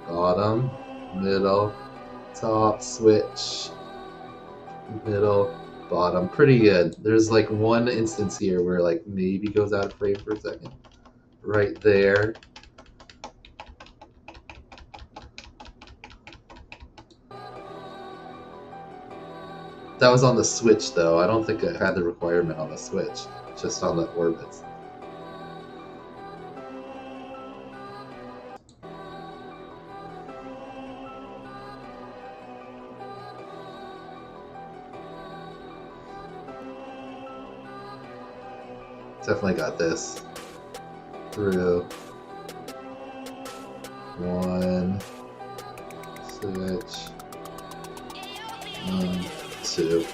Bottom. Middle. Top. Switch. Middle. Bottom. Pretty good. There's like one instance here where like maybe goes out of frame for a second. Right there. That was on the switch though. I don't think it had the requirement on the switch. Just on the orbits. Definitely got this. Through. 1 switch 1 2.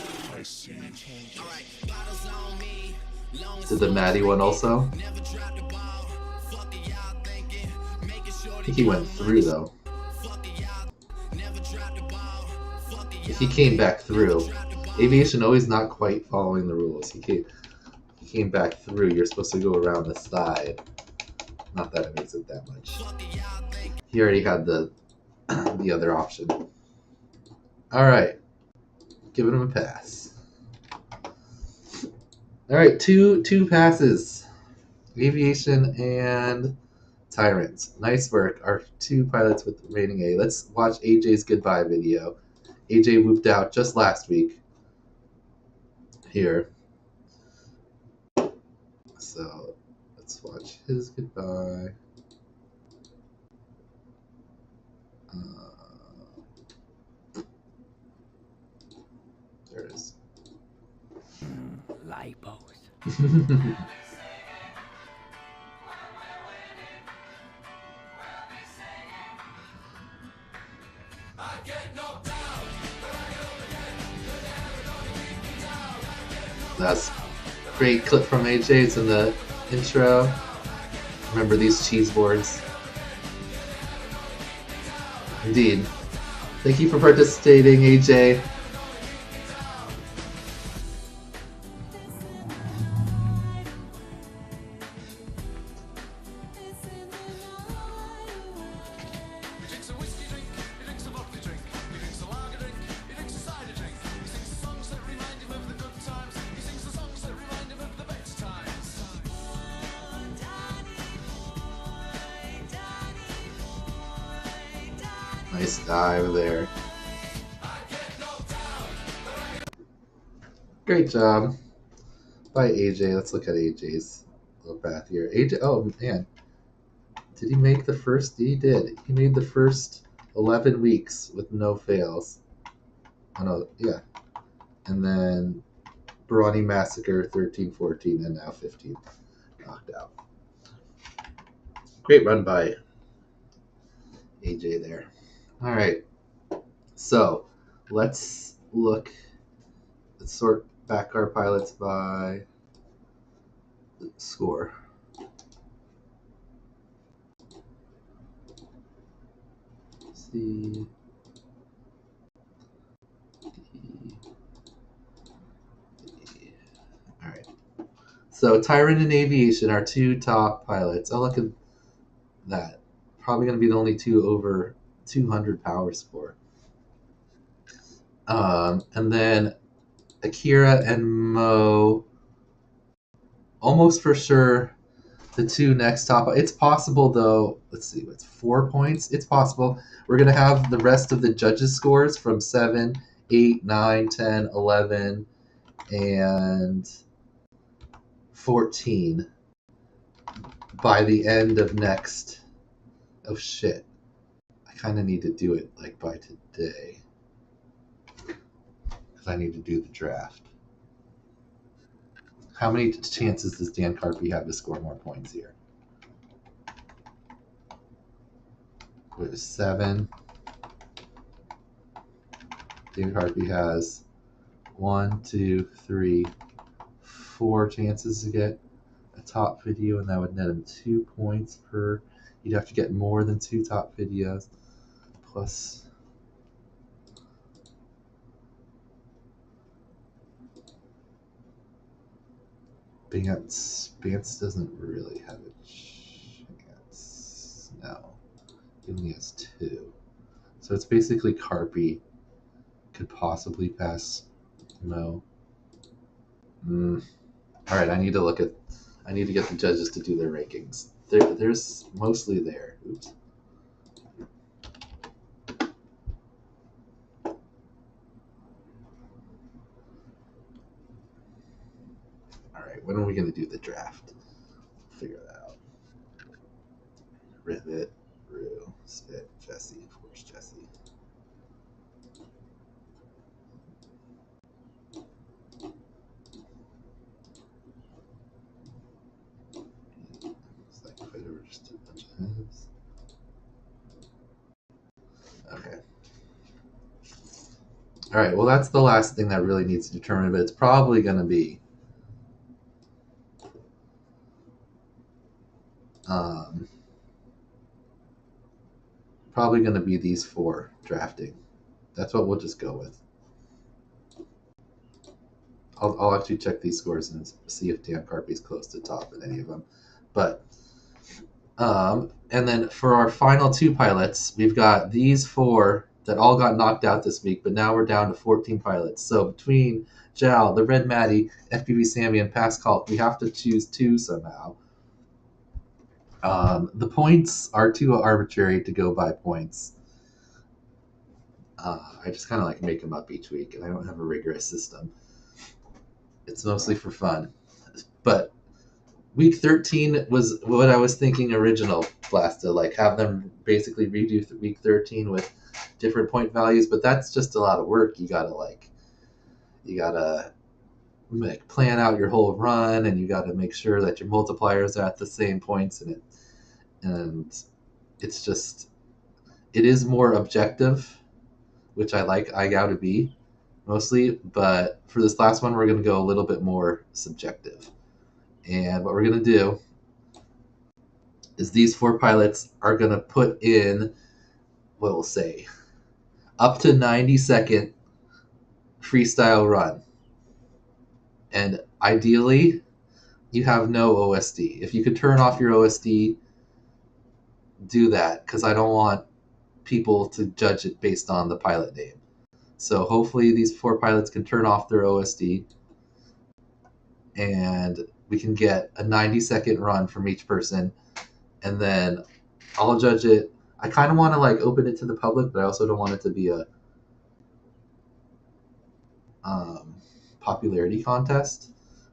Did the Maddie one also? I think he went through though. If he came back through, aviation always not quite following the rules. He came back through. You're supposed to go around the side. Not that it makes it that much. He already had the other option. All right, giving him a pass. All right, two passes. Aviation and Tyrants. Nice work. Our 2 pilots with remaining A. Let's watch AJ's goodbye video. AJ whooped out just last week. Here. So let's watch his goodbye. There it is. Lipos. That's a great clip from AJ. It's in the intro. Remember these cheese boards. Indeed. Thank you for participating, AJ. Nice dive there. Great job by AJ. Let's look at AJ's little path here. AJ, oh man, did he make the first? He did. He made the first 11 weeks with no fails. Oh no, yeah. And then Brawny Massacre 13, 14, and now 15 knocked out. Great run by AJ there. All right, so let's sort back our pilots by the score. C, D, E. All right. So Tyrant and Aviation are 2 top pilots. Oh, look at that. Probably going to be the only 2 over 200 power score. And then Akira and Mo, almost for sure the 2 next top. It's possible though. Let's see, what's 4 points? It's possible. We're going to have the rest of the judges' scores from 7, 8, 9, 10, 11, and 14 by the end of next. Oh shit. I kind of need to do it like by today. Because I need to do the draft. How many chances does Dan Carpy have to score more points here? With 7. Dan Carpy has 1, 2, 3, 4 chances to get a top video, and that would net him 2 points per. You'd have to get more than 2 top videos. Plus. Bance doesn't really have a chance. No. He only has 2. So it's basically Carpy could possibly pass Mo. Alright, I need to get the judges to do their rankings. There's mostly there. Oops. Alright, when are we going to do the draft? Figure that out. Rivet, Rue, Spit, Jesse, of course, Jesse. It's like fight over just a bunch of heads. All right, well, that's the last thing that really needs to be determined, but it's probably going to be these four drafting. That's what we'll just go with. I'll actually check these scores and see if Dan Carpy's close to top in any of them. But and then for our final two pilots, we've got these four that all got knocked out this week, but now we're down to 14 pilots. So between Jal, the Red Maddie, FPV Sammy, and Pascal, we have to choose two somehow. The points are too arbitrary to go by points. I just kind of like make them up each week, and I don't have a rigorous system. It's mostly for fun. But week 13 was what I was thinking original, Blasta, like have them basically redo week 13 with different point values, but that's just a lot of work. You gotta plan out your whole run, and you gotta make sure that your multipliers are at the same points, and it's just, it is more objective, which I like IGOW to be mostly, but for this last one we're going to go a little bit more subjective. And what we're going to do is these four pilots are going to put in, what we'll say, up to 90-second freestyle run. And ideally, you have no OSD. If you could turn off your OSD, do that, because I don't want people to judge it based on the pilot name. So hopefully these four pilots can turn off their OSD, and we can get a 90-second run from each person, and then I'll judge it. I kind of want to like open it to the public, but I also don't want it to be a popularity contest.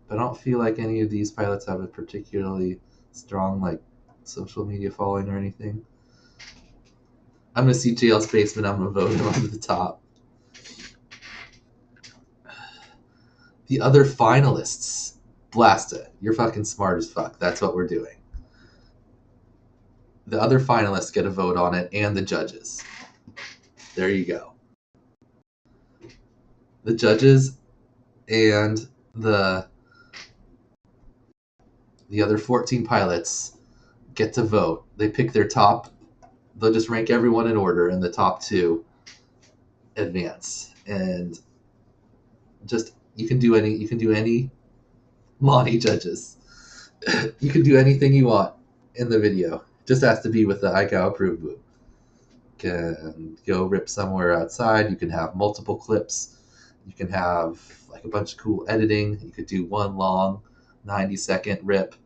But I don't feel like any of these pilots have a particularly strong like social media following or anything. I'm gonna see JL's basement. I'm gonna vote him on the top. The other finalists, Blasta, you're fucking smart as fuck. That's what we're doing. The other finalists get a vote on it, and the judges. There you go. The judges and the other 14 pilots get to vote. They pick their top. They'll just rank everyone in order, and the top two advance. And just you can do any Monty judges. You can do anything you want in the video. Just has to be with the IGOW approved boot. Can go rip somewhere outside. You can have multiple clips. You can have like a bunch of cool editing. You could do one long 90-second rip.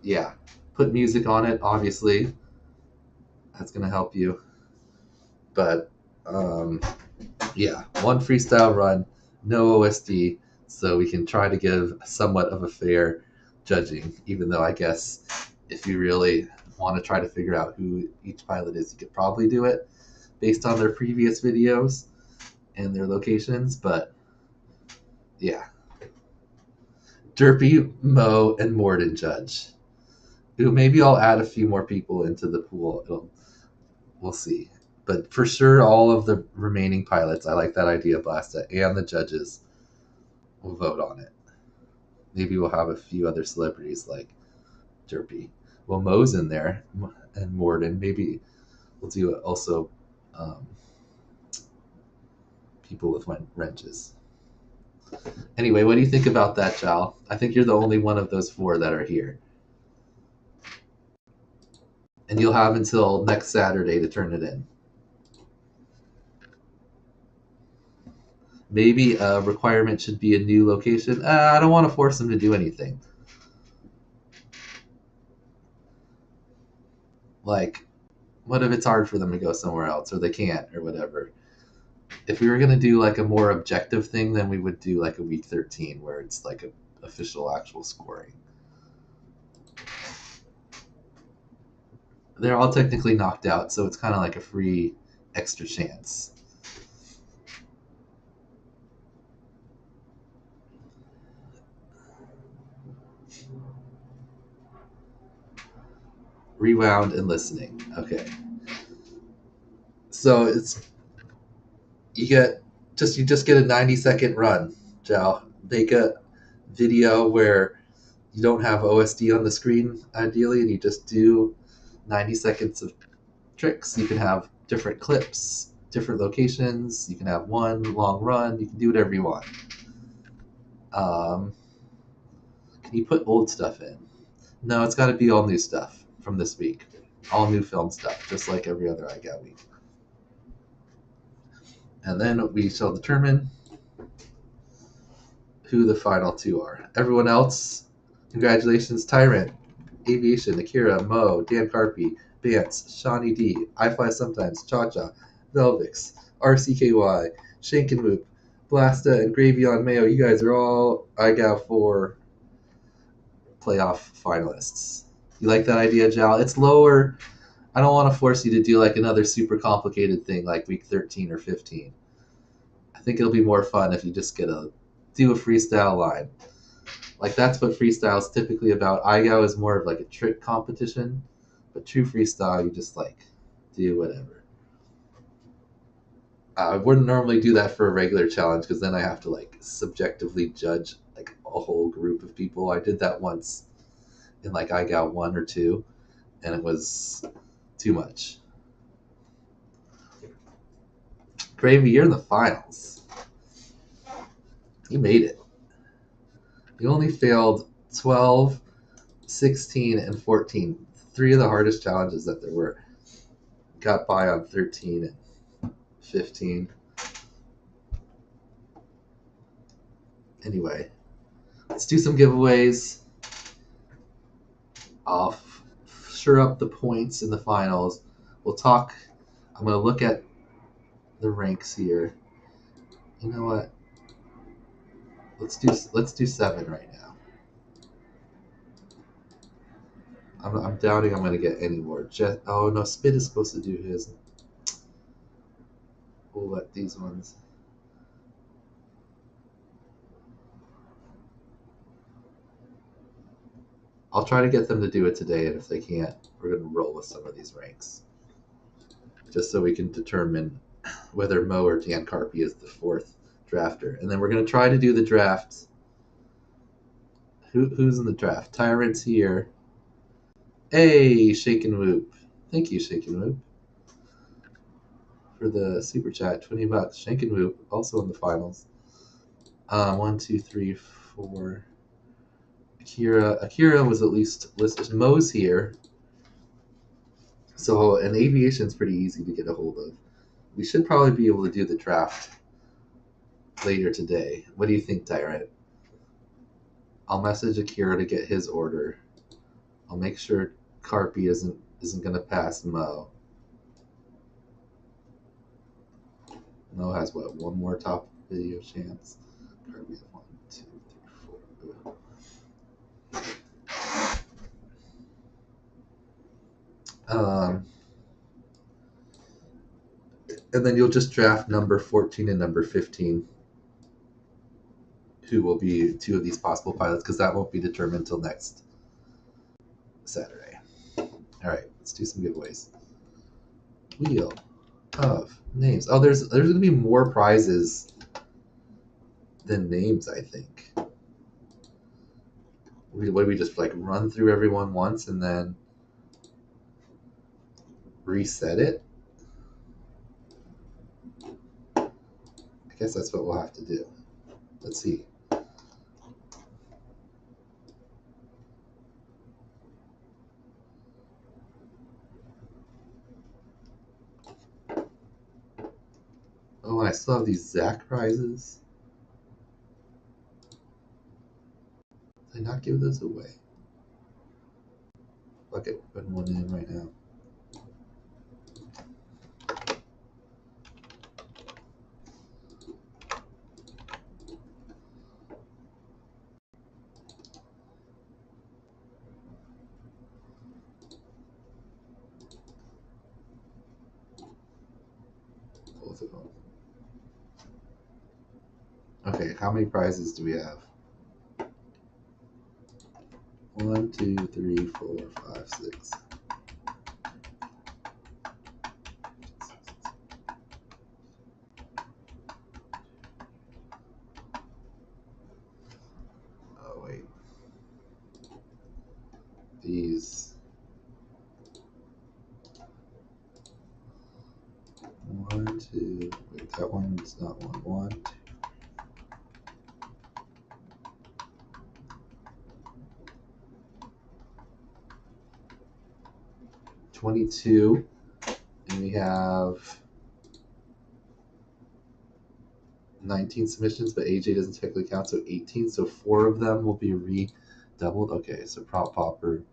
Yeah, put music on it, obviously. That's gonna help you. But yeah, one freestyle run, no OSD, so we can try to give somewhat of a fair judging, even though I guess if you really want to try to figure out who each pilot is, you could probably do it based on their previous videos and their locations. But yeah, Trippy, Mo, and Morden judge. Ooh, maybe I'll add a few more people into the pool. We'll see. But for sure, all of the remaining pilots, I like that idea, Blasta, and the judges will vote on it. Maybe we'll have a few other celebrities like Trippy. Well, Mo's in there, and Morden. Maybe we'll do also people with wrenches. Anyway, what do you think about that, Jal? I think you're the only one of those four that are here. And you'll have until next Saturday to turn it in. Maybe a requirement should be a new location. I don't want to force them to do anything. Like, what if it's hard for them to go somewhere else, or they can't, or whatever? If we were going to do like a more objective thing, then we would do like a week 13 where it's like an official actual scoring. They're all technically knocked out, so it's kind of like a free extra chance. Rewound and listening. Okay. So you just get a 90-second run, Joe. Make a video where you don't have OSD on the screen, ideally, and you just do 90 seconds of tricks. You can have different clips, different locations. You can have one long run. You can do whatever you want. Can you put old stuff in? No, it's got to be all new stuff from this week. All new film stuff, just like every other IGOW week. And then we shall determine who the final two are. Everyone else, congratulations, Tyrant, Aviation, Akira, Mo, Dan Carpy, Bance, Shawnee D, I Fly Sometimes, Cha Cha, Velvix, RCKY, Shank and Whoop, Blasta, and Gravy on Mayo. You guys are all IGOW4 playoff finalists. You like that idea, Jal? It's lower. I don't want to force you to do like another super complicated thing like week 13 or 15. I think it'll be more fun if you just do a freestyle line. Like that's what freestyle is typically about. IGOW is more of like a trick competition, but true freestyle, you just like do whatever. I wouldn't normally do that for a regular challenge because then I have to like subjectively judge like a whole group of people. I did that once in like IGOW 1 or 2, and it was too much. Gravy, you're in the finals. You made it. You only failed 12, 16, and 14. 3 of the hardest challenges that there were. Got by on 13 and 15. Anyway, let's do some giveaways. I'll sure up the points in the finals. We'll talk. I'm going to look at the ranks here. You know what? Let's do 7 right now. I'm doubting I'm going to get any more. Oh no, Spit is supposed to do his. We'll let these ones. I'll try to get them to do it today, and if they can't, we're going to roll with some of these ranks. Just so we can determine whether Mo or Dan Carpy is the 4th drafter. And then we're going to try to do the drafts. Who's in the draft? Tyrant's here. Hey, Shake and Whoop. Thank you, Shake and Whoop, for the super chat. $20. Shake and Whoop, also in the finals. 1, 2, 3, 4. Akira was at least listed. Mo's here. So, and Aviation's pretty easy to get a hold of. We should probably be able to do the draft later today. What do you think, Tyrant? I'll message Akira to get his order. I'll make sure Carpy isn't going to pass Mo. Mo has what? One more top video chance. Carpy has 1, 2, 3, 4. And then you'll just draft number 14 and number 15, who will be 2 of these possible pilots, because that won't be determined until next Saturday. All right, let's do some giveaways. Wheel of Names. Oh, there's going to be more prizes than names, I think. We just like run through everyone once and then reset it? I guess that's what we'll have to do. Let's see. Oh, I still have these Zach prizes. Did I not give those away? Fuck it, putting one in right now. Both of them. Okay, how many prizes do we have? 1, 2, 3, 4, 5, 6. these. 1, 2. Wait, that one is not 1. 1, 2. 22, and we have 19 submissions, but AJ doesn't technically count, so 18. So 4 of them will be redoubled. Okay, so prop popper.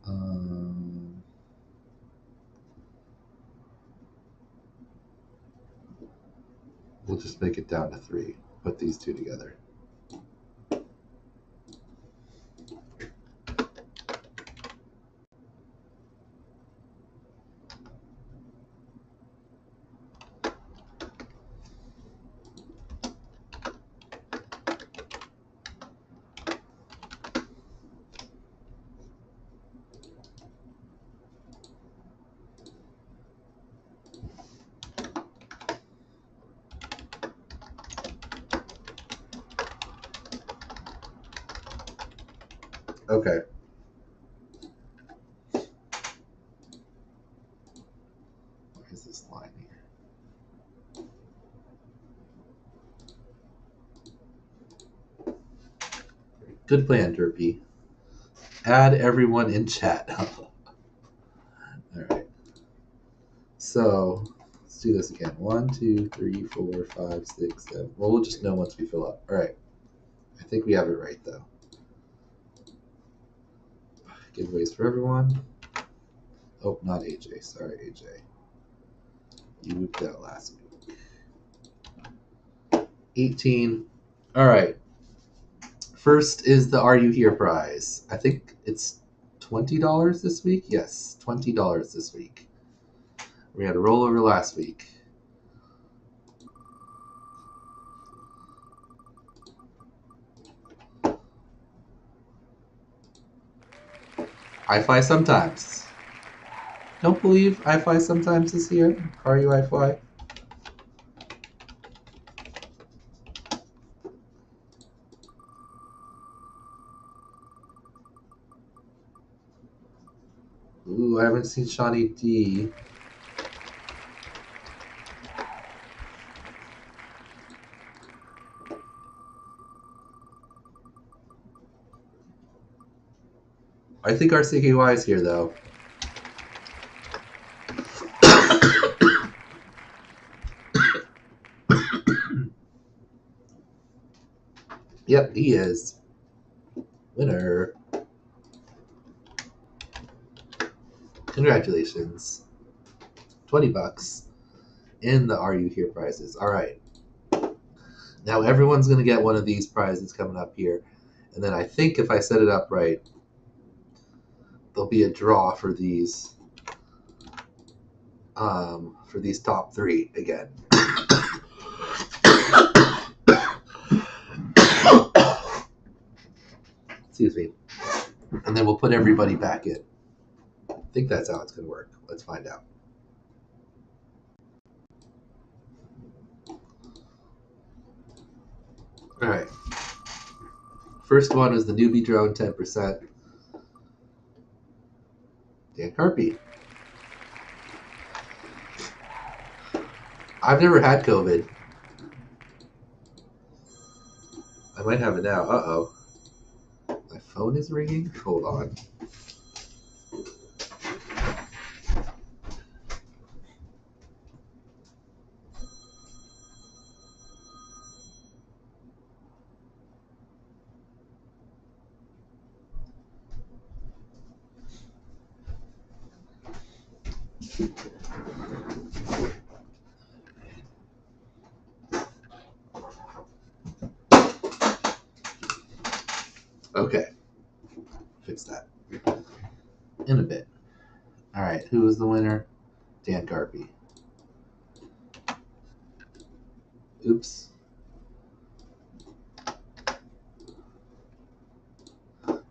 And we'll just make it down to 3. Put these 2 together. Okay. Why is this line here? Good plan, Trippy. Add everyone in chat. Alright. So let's do this again. 1, 2, 3, 4, 5, 6, 7. Well, we'll just know once we fill up. Alright. I think we have it right though. Giveaways for everyone. Oh, not AJ. Sorry, AJ. You whooped out last week. 18. Alright. First is the Are You Here prize. I think it's $20 this week? Yes, $20 this week. We had a rollover last week. I fly sometimes. Don't believe I fly sometimes is here. Are you I fly? Ooh, I haven't seen Shawnee D. I think our CKY is here though. Yep, he is. Winner. Congratulations. $20 in the Are You Here prizes. All right. Now everyone's going to get one of these prizes coming up here. And then I think if I set it up right, there'll be a draw for these top 3 again. Excuse me. And then we'll put everybody back in. I think that's how it's going to work. Let's find out. All right. First one is the newbie drone 10%. Dan Carpy. I've never had COVID. I might have it now. Uh-oh. My phone is ringing? Hold on. Okay. Fix that. In a bit. All right. Who is the winner? Dan Carpy. Oops.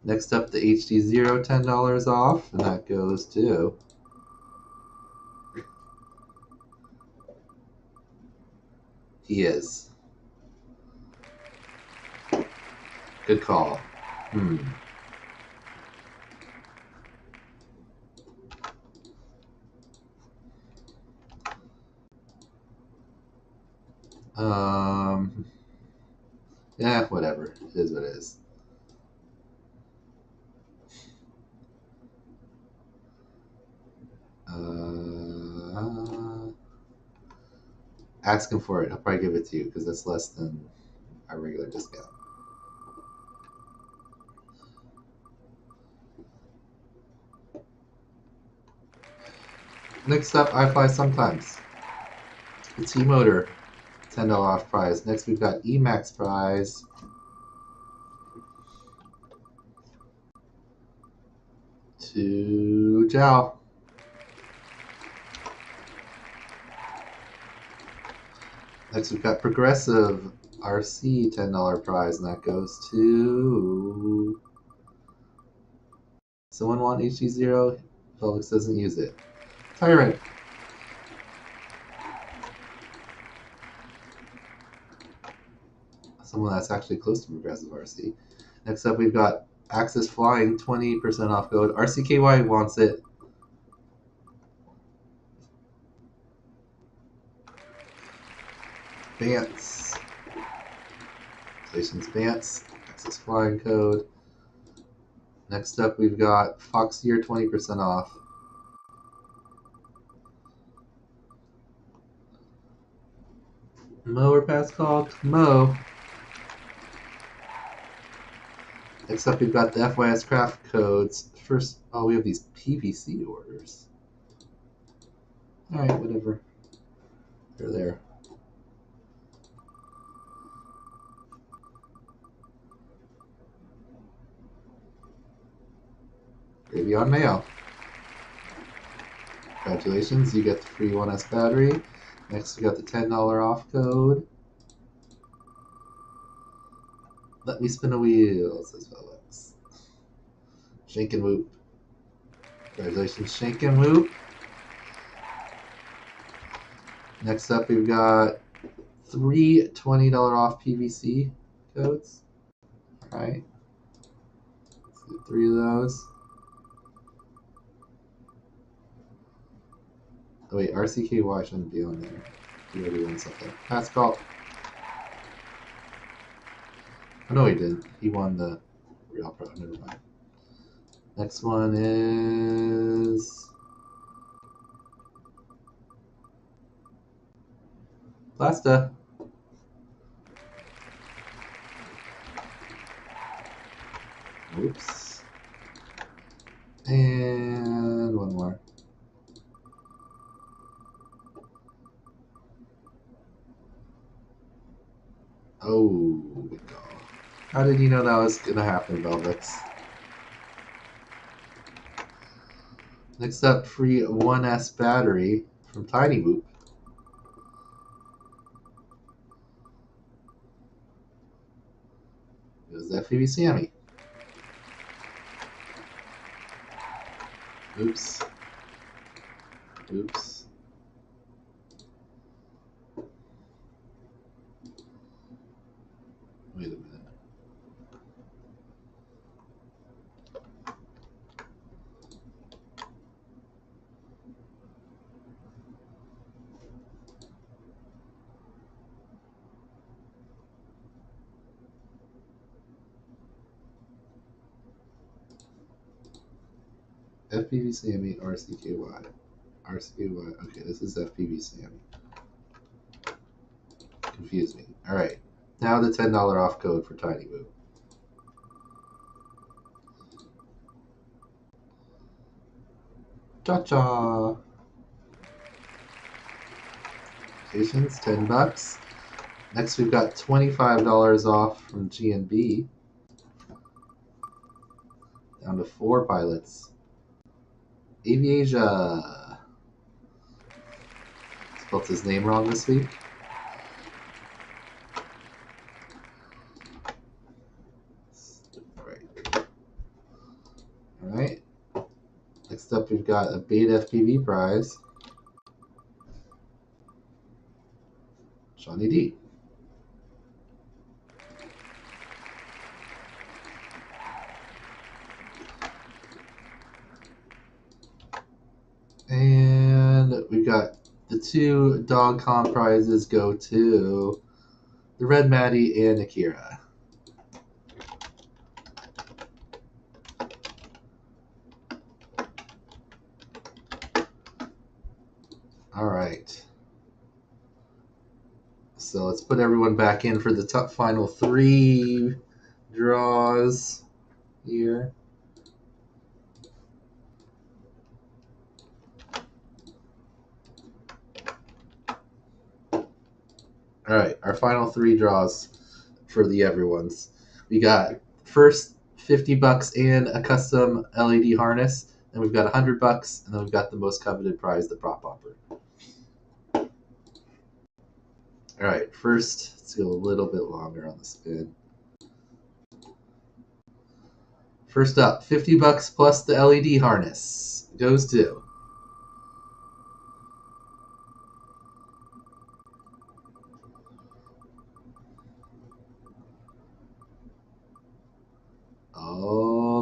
Next up, the HD0 $10 off, and that goes to he is. Good call. Yeah, whatever. It is what it is. Ask him for it. I'll probably give it to you because that's less than our regular discount. Next up, I fly sometimes. The T-Motor $10 off prize. Next, we've got Emax prize. To IGOW. Next, we've got Progressive RC $10 prize, and that goes to someone want HD0? Felix doesn't use it. Tyrant. Someone that's actually close to Progressive RC. Next up, we've got Access Flying, 20% off code. RCKY wants it. Bance. Stations Bance. Access Flying code. Next up, we've got Foxier, 20% off. Mo or pass call? Mo. Next up, we've got the FYS craft codes. First, oh, we have these PVC orders. Alright, whatever. They're there. Gravy on mail. Congratulations, you get the free 1S battery. Next, we got the $10 off code. Let me spin a wheel, says Felix. Shake and whoop. Congratulations, Shake and whoop. Next up, we've got 3 $20 off PVC codes. Alright. Let's do 3 of those. Oh wait, RCKY shouldn't be on there. He already won something. Pass call. Oh no, he didn't. He won the Real Pro. Never mind. Next one is Plasta. Oops. And one more. Oh, good call. How did you know that was gonna happen, Velvex? Next up, free 1S battery from Tiny Boop. It was FPV Sammy. Oops. Oops. Wait a minute. FPV Sammy, RCKY. RCKY. Okay, this is FPV Sammy. Confused me. Alright. Now the $10 off code for Tiny Boop. Cha-cha! Patience, $10. Next we've got $25 off from G&B. Down to 4 pilots. Aviasia. Spelled his name wrong this week. Alright. Alright. Next up, we've got a Beta FPV prize. Shawnee D. And we've got the 2 dog comp prizes go to the Red Maddie and Akira. Alright. So let's put everyone back in for the top final 3 draws here. Alright, our final 3 draws for the everyones. We got first $50 and a custom LED harness, then we've got $100, and then we've got the most coveted prize, the prop hopper. Alright, first, let's go a little bit longer on the spin. First up, $50 plus the LED harness goes to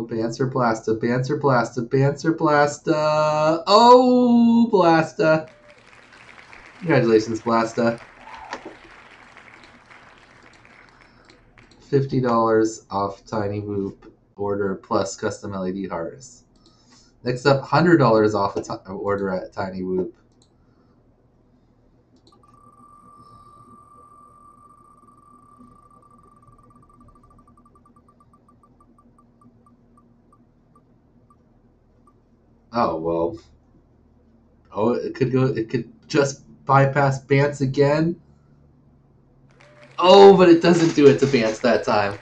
Bancer Blasta, Bancer Blasta, Bancer Blasta. Oh, Blasta. Congratulations, Blasta. $50 off Tiny Whoop order plus custom LED harness. Next up, $100 off an order at Tiny Whoop. Oh, well. Oh, it could just bypass Bance again. Oh, but it doesn't do it to Bance that time.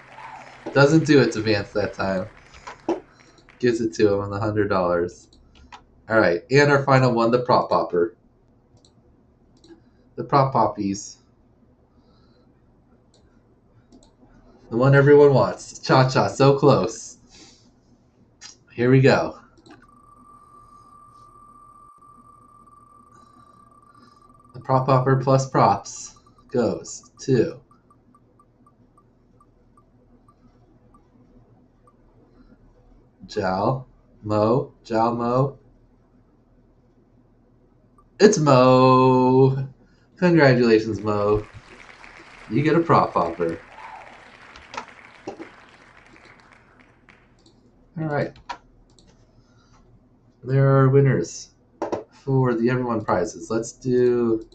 Doesn't do it to Vance that time. Gives it to him on the $100. Alright, and our final one, the prop popper. The prop poppies. The one everyone wants. Cha-cha, so close. Here we go. The prop popper plus props goes to Jal Mo. It's Mo. Congratulations, Mo. You get a prop popper. Alright. There are winners for the everyone prizes. Let's do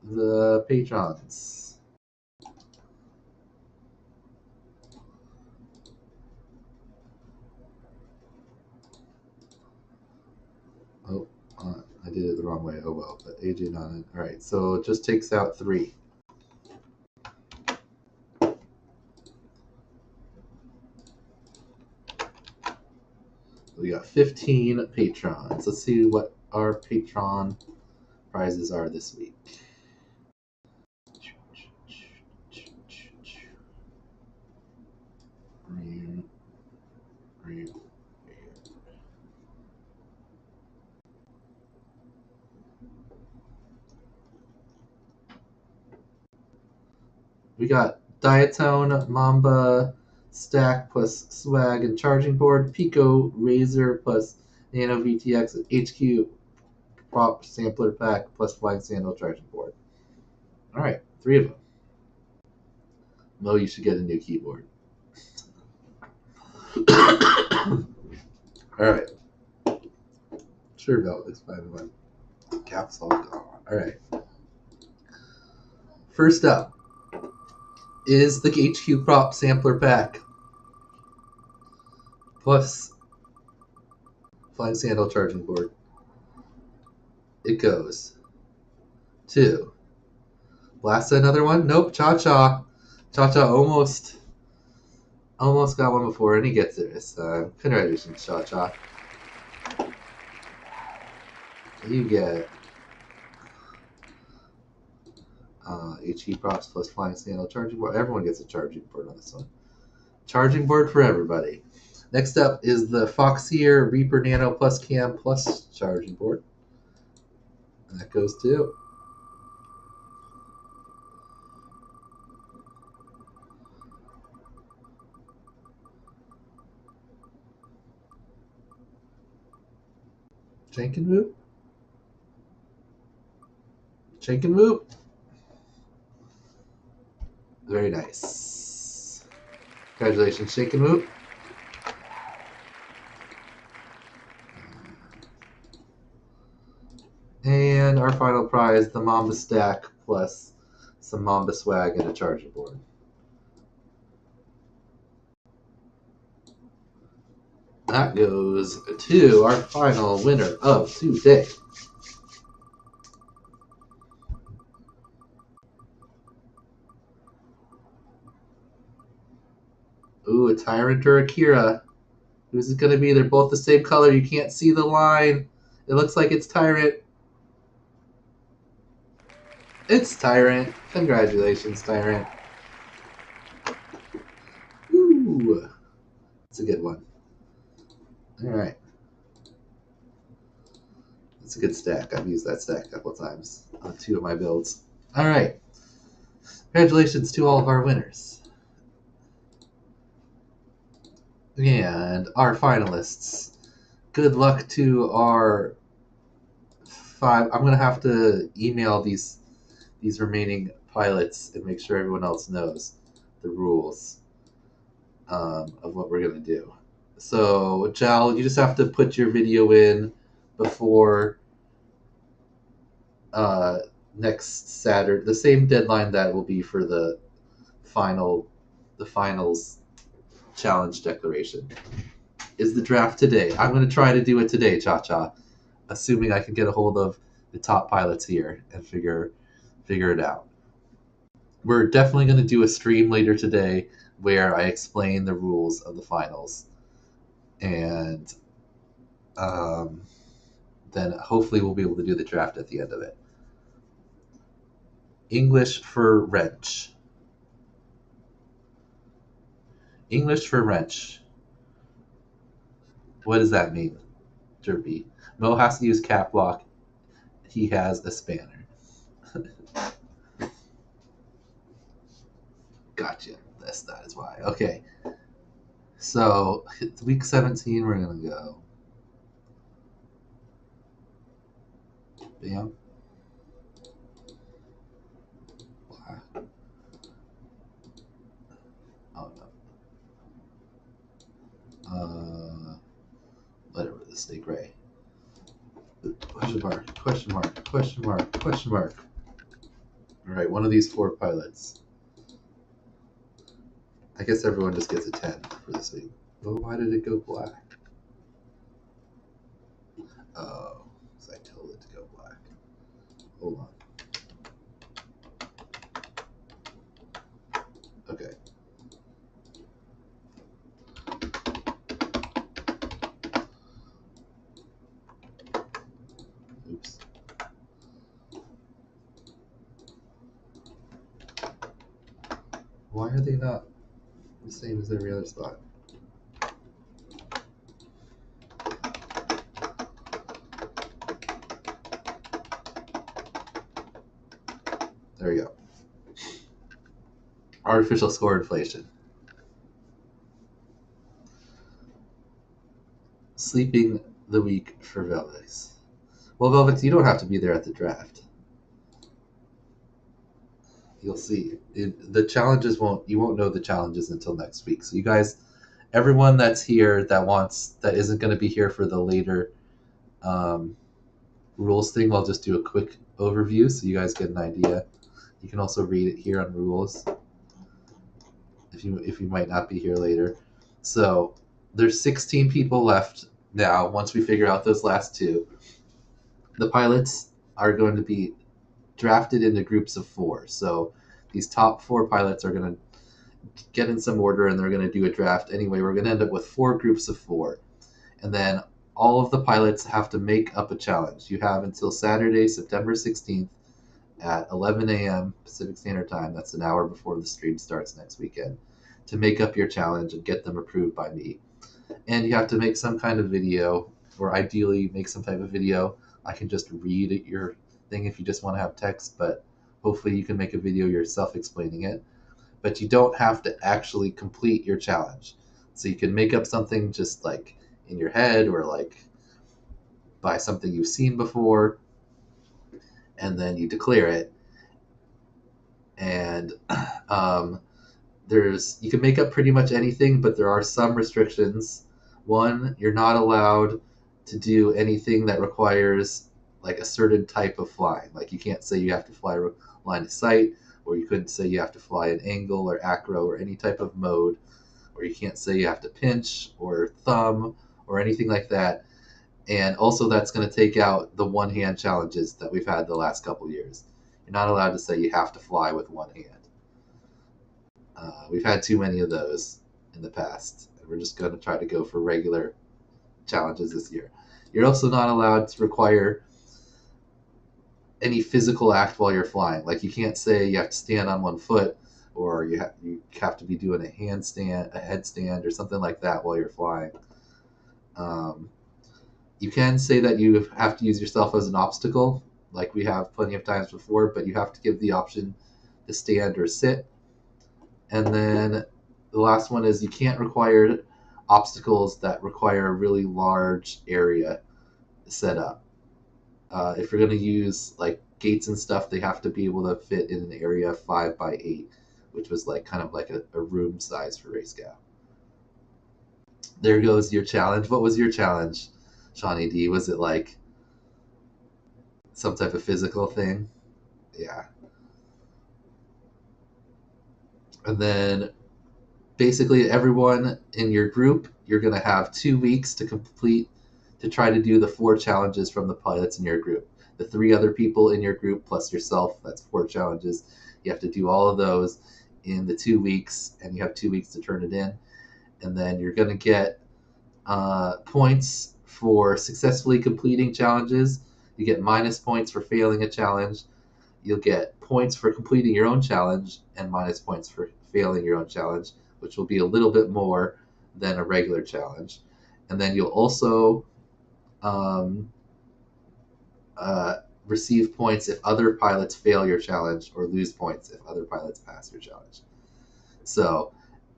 the patrons. Oh, I did it the wrong way. Oh well, but AJ not in. Alright, so it just takes out 3. We got 15 patrons. Let's see what our patron prizes are this week. We got Diatone, Mamba, Stack plus Swag and Charging Board, Pico, Razor plus Nano VTX, HQ Prop Sampler Pack plus Flying Sandal Charging Board. Alright, 3 of them. Mo, you should get a new keyboard. Alright. Sure, Belt is by the way. Caps all gone. Alright. First up is the HQ Prop Sampler Pack plus Flying Sandal Charging Board. It goes to Blasta, another one? Nope, Cha-Cha. Cha-Cha almost got one before, and he gets it this time. Congratulations, Cha-Cha. You get HE props plus Flying Sandal Charging Board. Everyone gets a charging board on this one. Charging board for everybody. Next up is the Foxier Reaper Nano Plus Cam Plus charging board. And that goes to Jenkins Whoop. Jenkins Whoop. Very nice. Congratulations, Jenkins Whoop. And our final prize, the Mamba Stack plus some Mamba swag and a charger board. That goes to our final winner of today. Ooh, a Tyrant or a Kira. Who's it going to be? They're both the same color. You can't see the line. It looks like it's Tyrant. It's Tyrant. Congratulations, Tyrant. Ooh. That's a good one. Alright. That's a good stack. I've used that stack a couple of times on 2 of my builds. Alright. Congratulations to all of our winners. And our finalists. Good luck to our 5. I'm going to have to email these remaining pilots and make sure everyone else knows the rules of what we're going to do. So, Jal, you just have to put your video in before next Saturday, the same deadline that will be for the finals challenge declaration. Is the draft today? I'm going to try to do it today, Cha-Cha, assuming I can get a hold of the top pilots here and figure it out. We're definitely going to do a stream later today where I explain the rules of the finals. And then hopefully we'll be able to do the draft at the end of it. English for wrench. English for wrench. What does that mean, Trippy? Mo has to use cap lock. He has a spanner. Gotcha. That is why. Okay. So, week 17, we're going to go. Bam. Black. Oh, no. Whatever, the snake ray. Question mark, question mark, question mark, question mark. Alright, one of these 4 pilots. I guess everyone just gets a 10 for this week. Well, why did it go black? Oh, because I told it to go black. Hold on. Okay. Oops. Why are they not the same as every other spot? There we go. Artificial score inflation. Sleeping the week for Velvix. Well, Velvix, you don't have to be there at the draft. You'll see. The challenges you won't know the challenges until next week. So you guys, everyone that's here that isn't going to be here for the later rules thing, I'll just do a quick overview so you guys get an idea. You can also read it here on rules if you might not be here later. So there's 16 people left now. Once we figure out those last 2, the pilots are going to be drafted into groups of 4. So these top 4 pilots are going to get in some order and they're going to do a draft. Anyway, we're going to end up with 4 groups of 4. And then all of the pilots have to make up a challenge. You have until Saturday, September 16th at 11 a.m. Pacific Standard Time. That's an hour before the stream starts next weekend, to make up your challenge and get them approved by me. and you have to make some kind of video, or ideally make some type of video. I can just read your thing if you just want to have text, but hopefully you can make a video yourself explaining it. But you don't have to actually complete your challenge. So you can make up something just like in your head or like by something you've seen before, and then you declare it. And you can make up pretty much anything, but there are some restrictions. One, you're not allowed to do anything that requires like a certain type of flying. Like you can't say you have to fly line of sight, or you couldn't say you have to fly an angle or acro or any type of mode, or you can't say you have to pinch or thumb or anything like that. And also that's going to take out the one-hand challenges that we've had the last couple years. You're not allowed to say you have to fly with one hand. We've had too many of those in the past, and we're just going to try to go for regular challenges this year. You're also not allowed to require any physical act while you're flying. Like you can't say you have to stand on one foot, or you have to be doing a headstand or something like that while you're flying. You can say that you have to use yourself as an obstacle, like we have plenty of times before, but you have to give the option to stand or sit. And then the last one is you can't require obstacles that require a really large area set up. If you're going to use like gates and stuff, they have to be able to fit in an area 5 by 8, which was like kind of like a room size for RaceGow. There goes your challenge. What was your challenge, Shawnee D? Was it like some type of physical thing? Yeah. And then basically everyone in your group, you're going to have 2 weeks to try to do the 4 challenges from the pilots in your group. The 3 other people in your group plus yourself, that's 4 challenges. You have to do all of those in the 2 weeks, and you have 2 weeks to turn it in. And then you're going to get points for successfully completing challenges. You get minus points for failing a challenge. You'll get points for completing your own challenge and minus points for failing your own challenge, which will be a little bit more than a regular challenge. And then you'll also receive points if other pilots fail your challenge, or lose points if other pilots pass your challenge. So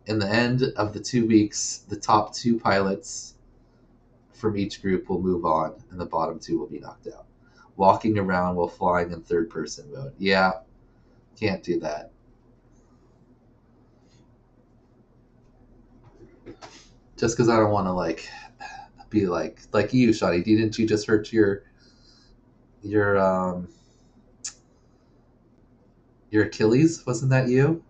in the end of the 2 weeks, the top 2 pilots from each group will move on, and the bottom 2 will be knocked out. Walking around while flying in third-person mode. Yeah, can't do that. Just because I don't want to be like you, Shawty. Didn't you just hurt your Achilles? Wasn't that you?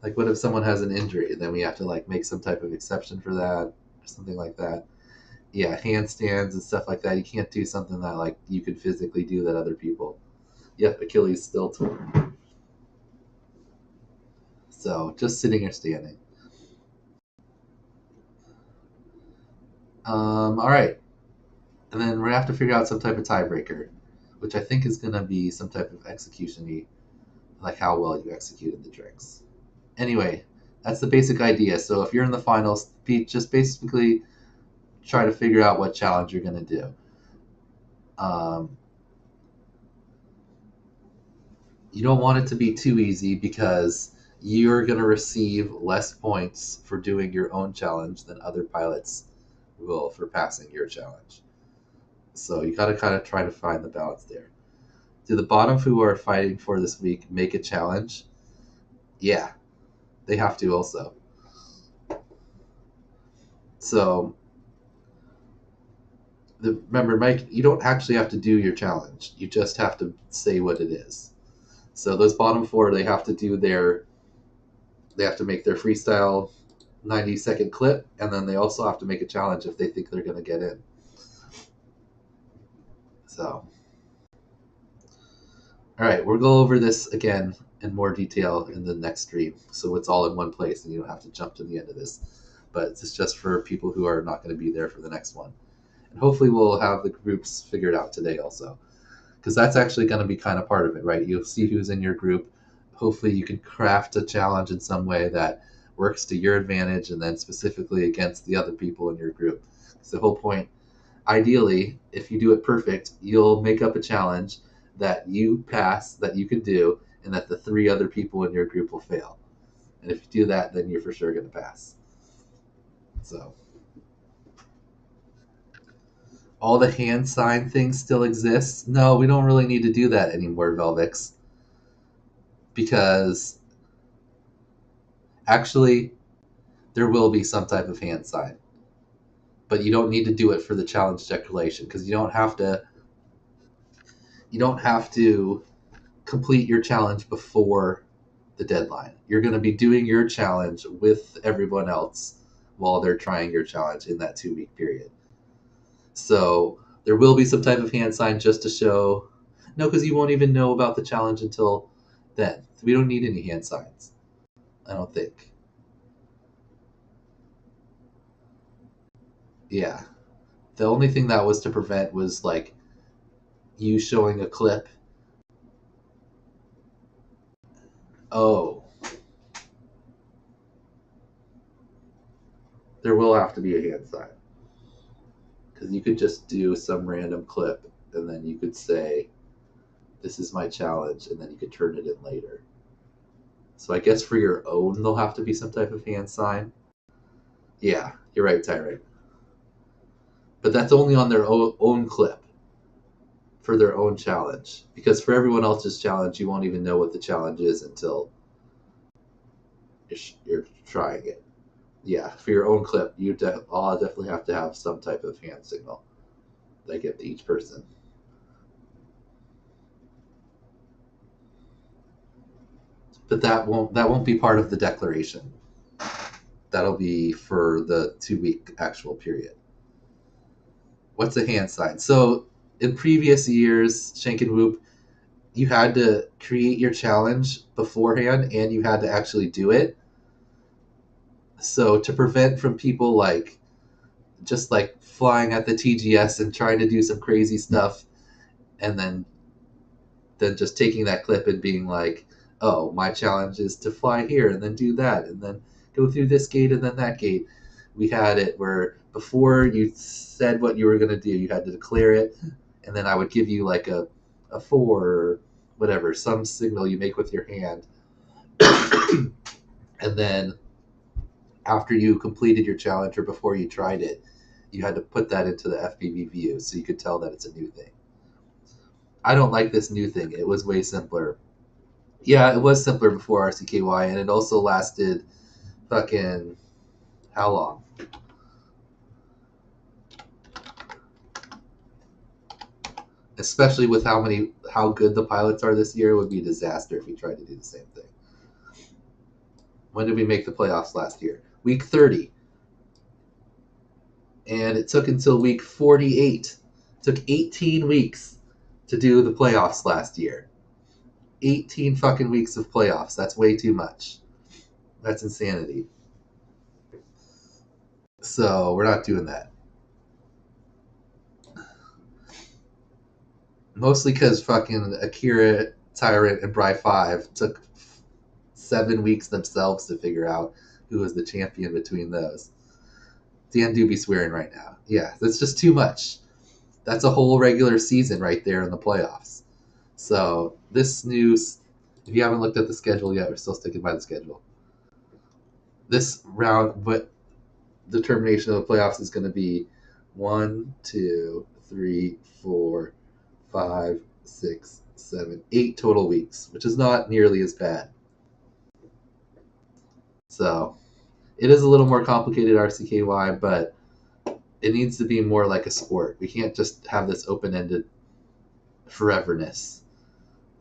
Like, what if someone has an injury and then we have to make some type of exception for that or something like that? Yeah, handstands and stuff like that. You can't do something that you could physically do that other people. Yep, Achilles still torn. So just sitting or standing. All right. And then we're going to have to figure out some type of tiebreaker, which I think is going to be some type of execution-y, like how well you executed the drinks. Anyway, that's the basic idea. So if you're in the finals, just basically try to figure out what challenge you're going to do. You don't want it to be too easy because you're going to receive less points for doing your own challenge than other pilots will for passing your challenge. So you got to kind of try to find the balance there. Do the bottom who are fighting for this week make a challenge? Yeah, they have to also. So remember, Mike, you don't actually have to do your challenge. You just have to say what it is. So those bottom 4, they have to make their freestyle 90-second clip, and then they also have to make a challenge if they think they're going to get in. So, all right, we'll go over this again in more detail in the next stream, so it's all in one place and you don't have to jump to the end of this. But it's just for people who are not going to be there for the next one. And hopefully we'll have the groups figured out today also, because that's actually going to be kind of part of it, right? You'll see who's in your group. Hopefully you can craft a challenge in some way that works to your advantage and then specifically against the other people in your group. It's the whole point. Ideally, if you do it perfect, you'll make up a challenge that you pass, that you can do, and that the 3 other people in your group will fail. And if you do that, then you're for sure going to pass. So, all the hand sign things still exist. No, we don't really need to do that anymore, Velvix. Because actually, there will be some type of hand sign. But you don't need to do it for the challenge declaration because you don't have to complete your challenge before the deadline. You're going to be doing your challenge with everyone else while they're trying your challenge in that 2-week period. So there will be some type of hand sign just to show. No, because you won't even know about the challenge until then. We don't need any hand signs, I don't think. Yeah. The only thing that was to prevent was like you showing a clip. Oh. There will have to be a hand sign. Because you could just do some random clip and then you could say, this is my challenge, and then you could turn it in later. So I guess for your own, there'll have to be some type of hand sign. Yeah, you're right, Tyrant. But that's only on their own clip for their own challenge. Because for everyone else's challenge, you won't even know what the challenge is until you're trying it. Yeah, for your own clip, you definitely have to have some type of hand signal that I give to each person. But that won't be part of the declaration. That'll be for the 2-week actual period. What's a hand sign? So in previous years, Shank and Whoop, you had to create your challenge beforehand and you had to actually do it. So to prevent from people like just like flying at the TGS and trying to do some crazy stuff and then just taking that clip and being like, oh, my challenge is to fly here and then do that and then go through this gate and then that gate. We had it where before you said what you were going to do, you had to declare it, and then I would give you like a 4 or whatever, some signal you make with your hand. And then after you completed your challenge or before you tried it, you had to put that into the FPV view so you could tell that it's a new thing. I don't like this new thing. It was way simpler. Yeah, it was simpler before RCKY, and it also lasted fucking how long? Especially with how good the pilots are this year, it would be a disaster if we tried to do the same thing. When did we make the playoffs last year? Week 30. And it took until week 48. It took 18 weeks to do the playoffs last year. 18 fucking weeks of playoffs. That's way too much. That's insanity. So we're not doing that. Mostly because fucking Akira, Tyrant, and Bry 5 took 7 weeks themselves to figure out who was the champion between those. Dan do be swearing right now. Yeah, that's just too much. That's a whole regular season right there in the playoffs. So this news, if you haven't looked at the schedule yet, we're still sticking by the schedule. This round, what determination of the playoffs is going to be 1, 2, 3, 4, 5, 6, 7, 8 total weeks, which is not nearly as bad. So it is a little more complicated RCKY, but it needs to be more like a sport. We can't just have this open-ended foreverness.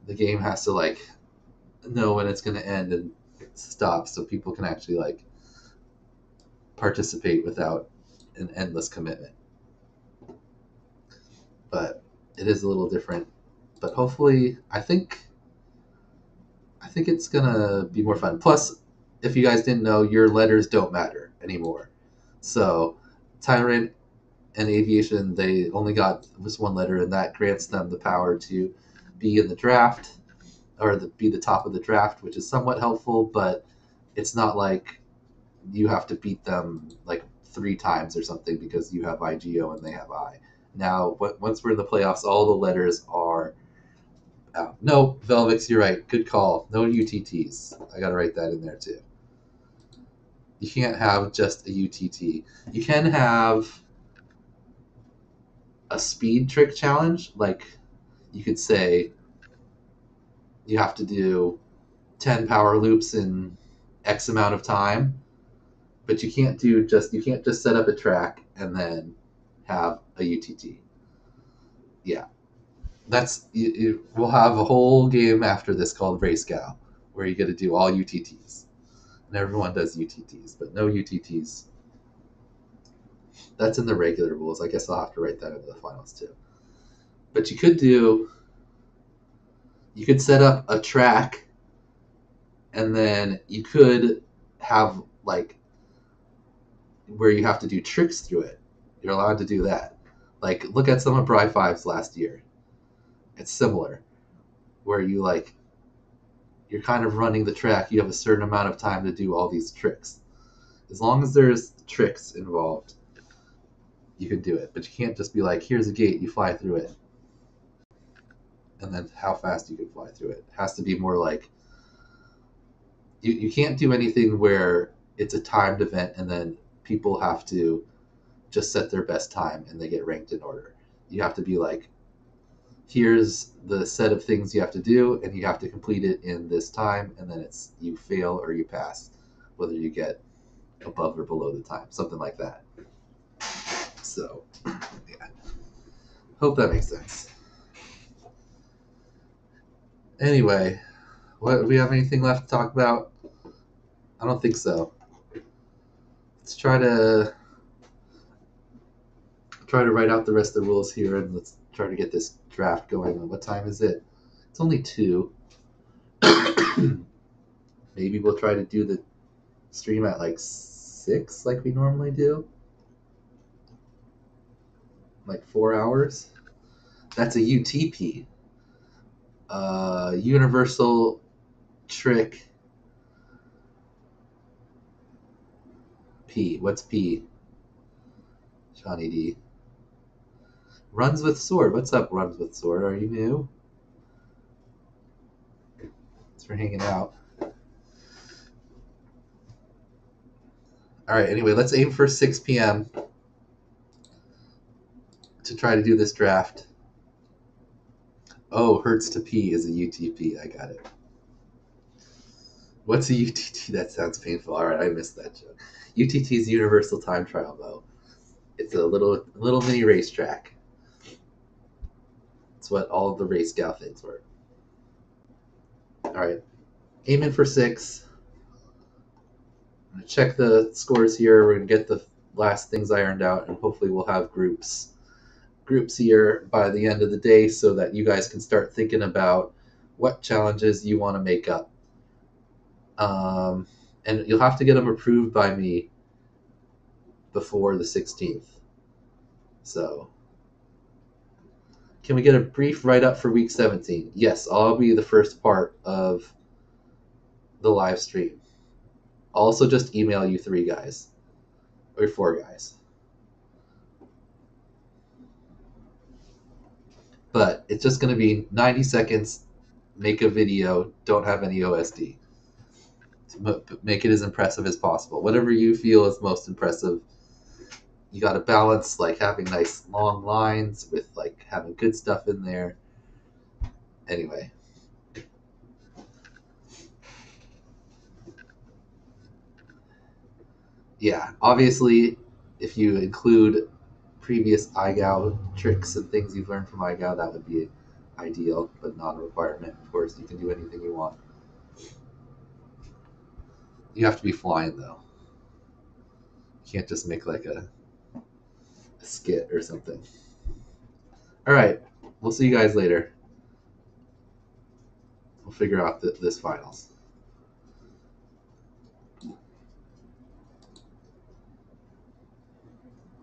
The game has to like know when it's going to end and stop so people can actually like participate without an endless commitment. But it is a little different. But hopefully, I think it's going to be more fun. Plus, if you guys didn't know, your letters don't matter anymore. So Tyrant and Aviation, they only got this one letter, and that grants them the power to be in the draft, or be the top of the draft, which is somewhat helpful, but it's not like you have to beat them like 3 times or something because you have IGO and they have I. Now, once we're in the playoffs, all the letters are out. No, Velvix, you're right. Good call. No UTTs. I got to write that in there too. You can't have just a UTT. You can have a speed trick challenge. Like, you could say you have to do 10 power loops in X amount of time, but you can't just set up a track and then have a UTT. Yeah. We'll have a whole game after this called IGOW, where you get to do all UTTs. And everyone does UTTs, but no UTTs. That's in the regular rules. I guess I'll have to write that into the finals too. But you could set up a track, and then you could have like where you have to do tricks through it. You're allowed to do that. Like, look at some of Bri 5's last year. It's similar, where you're kind of running the track. You have a certain amount of time to do all these tricks. As long as there's tricks involved, you can do it. But you can't just be like, here's a gate, you fly through it. And then how fast you can fly through it. It has to be more like, you can't do anything where it's a timed event and then people have to just set their best time and they get ranked in order. You have to be like, here's the set of things you have to do, and you have to complete it in this time, and then it's you fail or you pass, whether you get above or below the time, something like that. So, yeah. Hope that makes sense. Anyway, do we have anything left to talk about? I don't think so. Let's try to write out the rest of the rules here, and let's try to get this draft going. What time is it? It's only 2. Maybe we'll try to do the stream at like 6 like we normally do. Like 4 hours. That's a UTP. Universal Trick P. What's P? Johnny D. Runs with Sword. What's up, Runs with Sword? Are you new? Thanks for hanging out. Alright, anyway, let's aim for 6 p.m. to try to do this draft. Oh, Hertz to P is a UTP. I got it. What's a UTT? That sounds painful. Alright, I missed that joke. UTT is Universal Time Trial, though. It's a little mini racetrack. It's what all of the IGOW things were. Alright. Aiming for 6. I'm going to check the scores here. We're going to get the last things ironed out, and hopefully we'll have groups here by the end of the day so that you guys can start thinking about what challenges you want to make up. And you'll have to get them approved by me before the 16th. So, can we get a brief write-up for week 17? Yes, I'll be the first part of the live stream. I'll also just email you 3 guys. Or 4 guys. But it's just going to be 90 seconds, make a video, don't have any OSD. To make it as impressive as possible. Whatever you feel is most impressive. You got to balance like having nice long lines with like having good stuff in there. Anyway. Yeah, obviously, if you include previous IGOW tricks and things you've learned from IGOW, that would be ideal, but not a requirement. Of course, you can do anything you want. You have to be flying, though. You can't just make like a skit or something. All right, we'll see you guys later. We'll figure out this finals.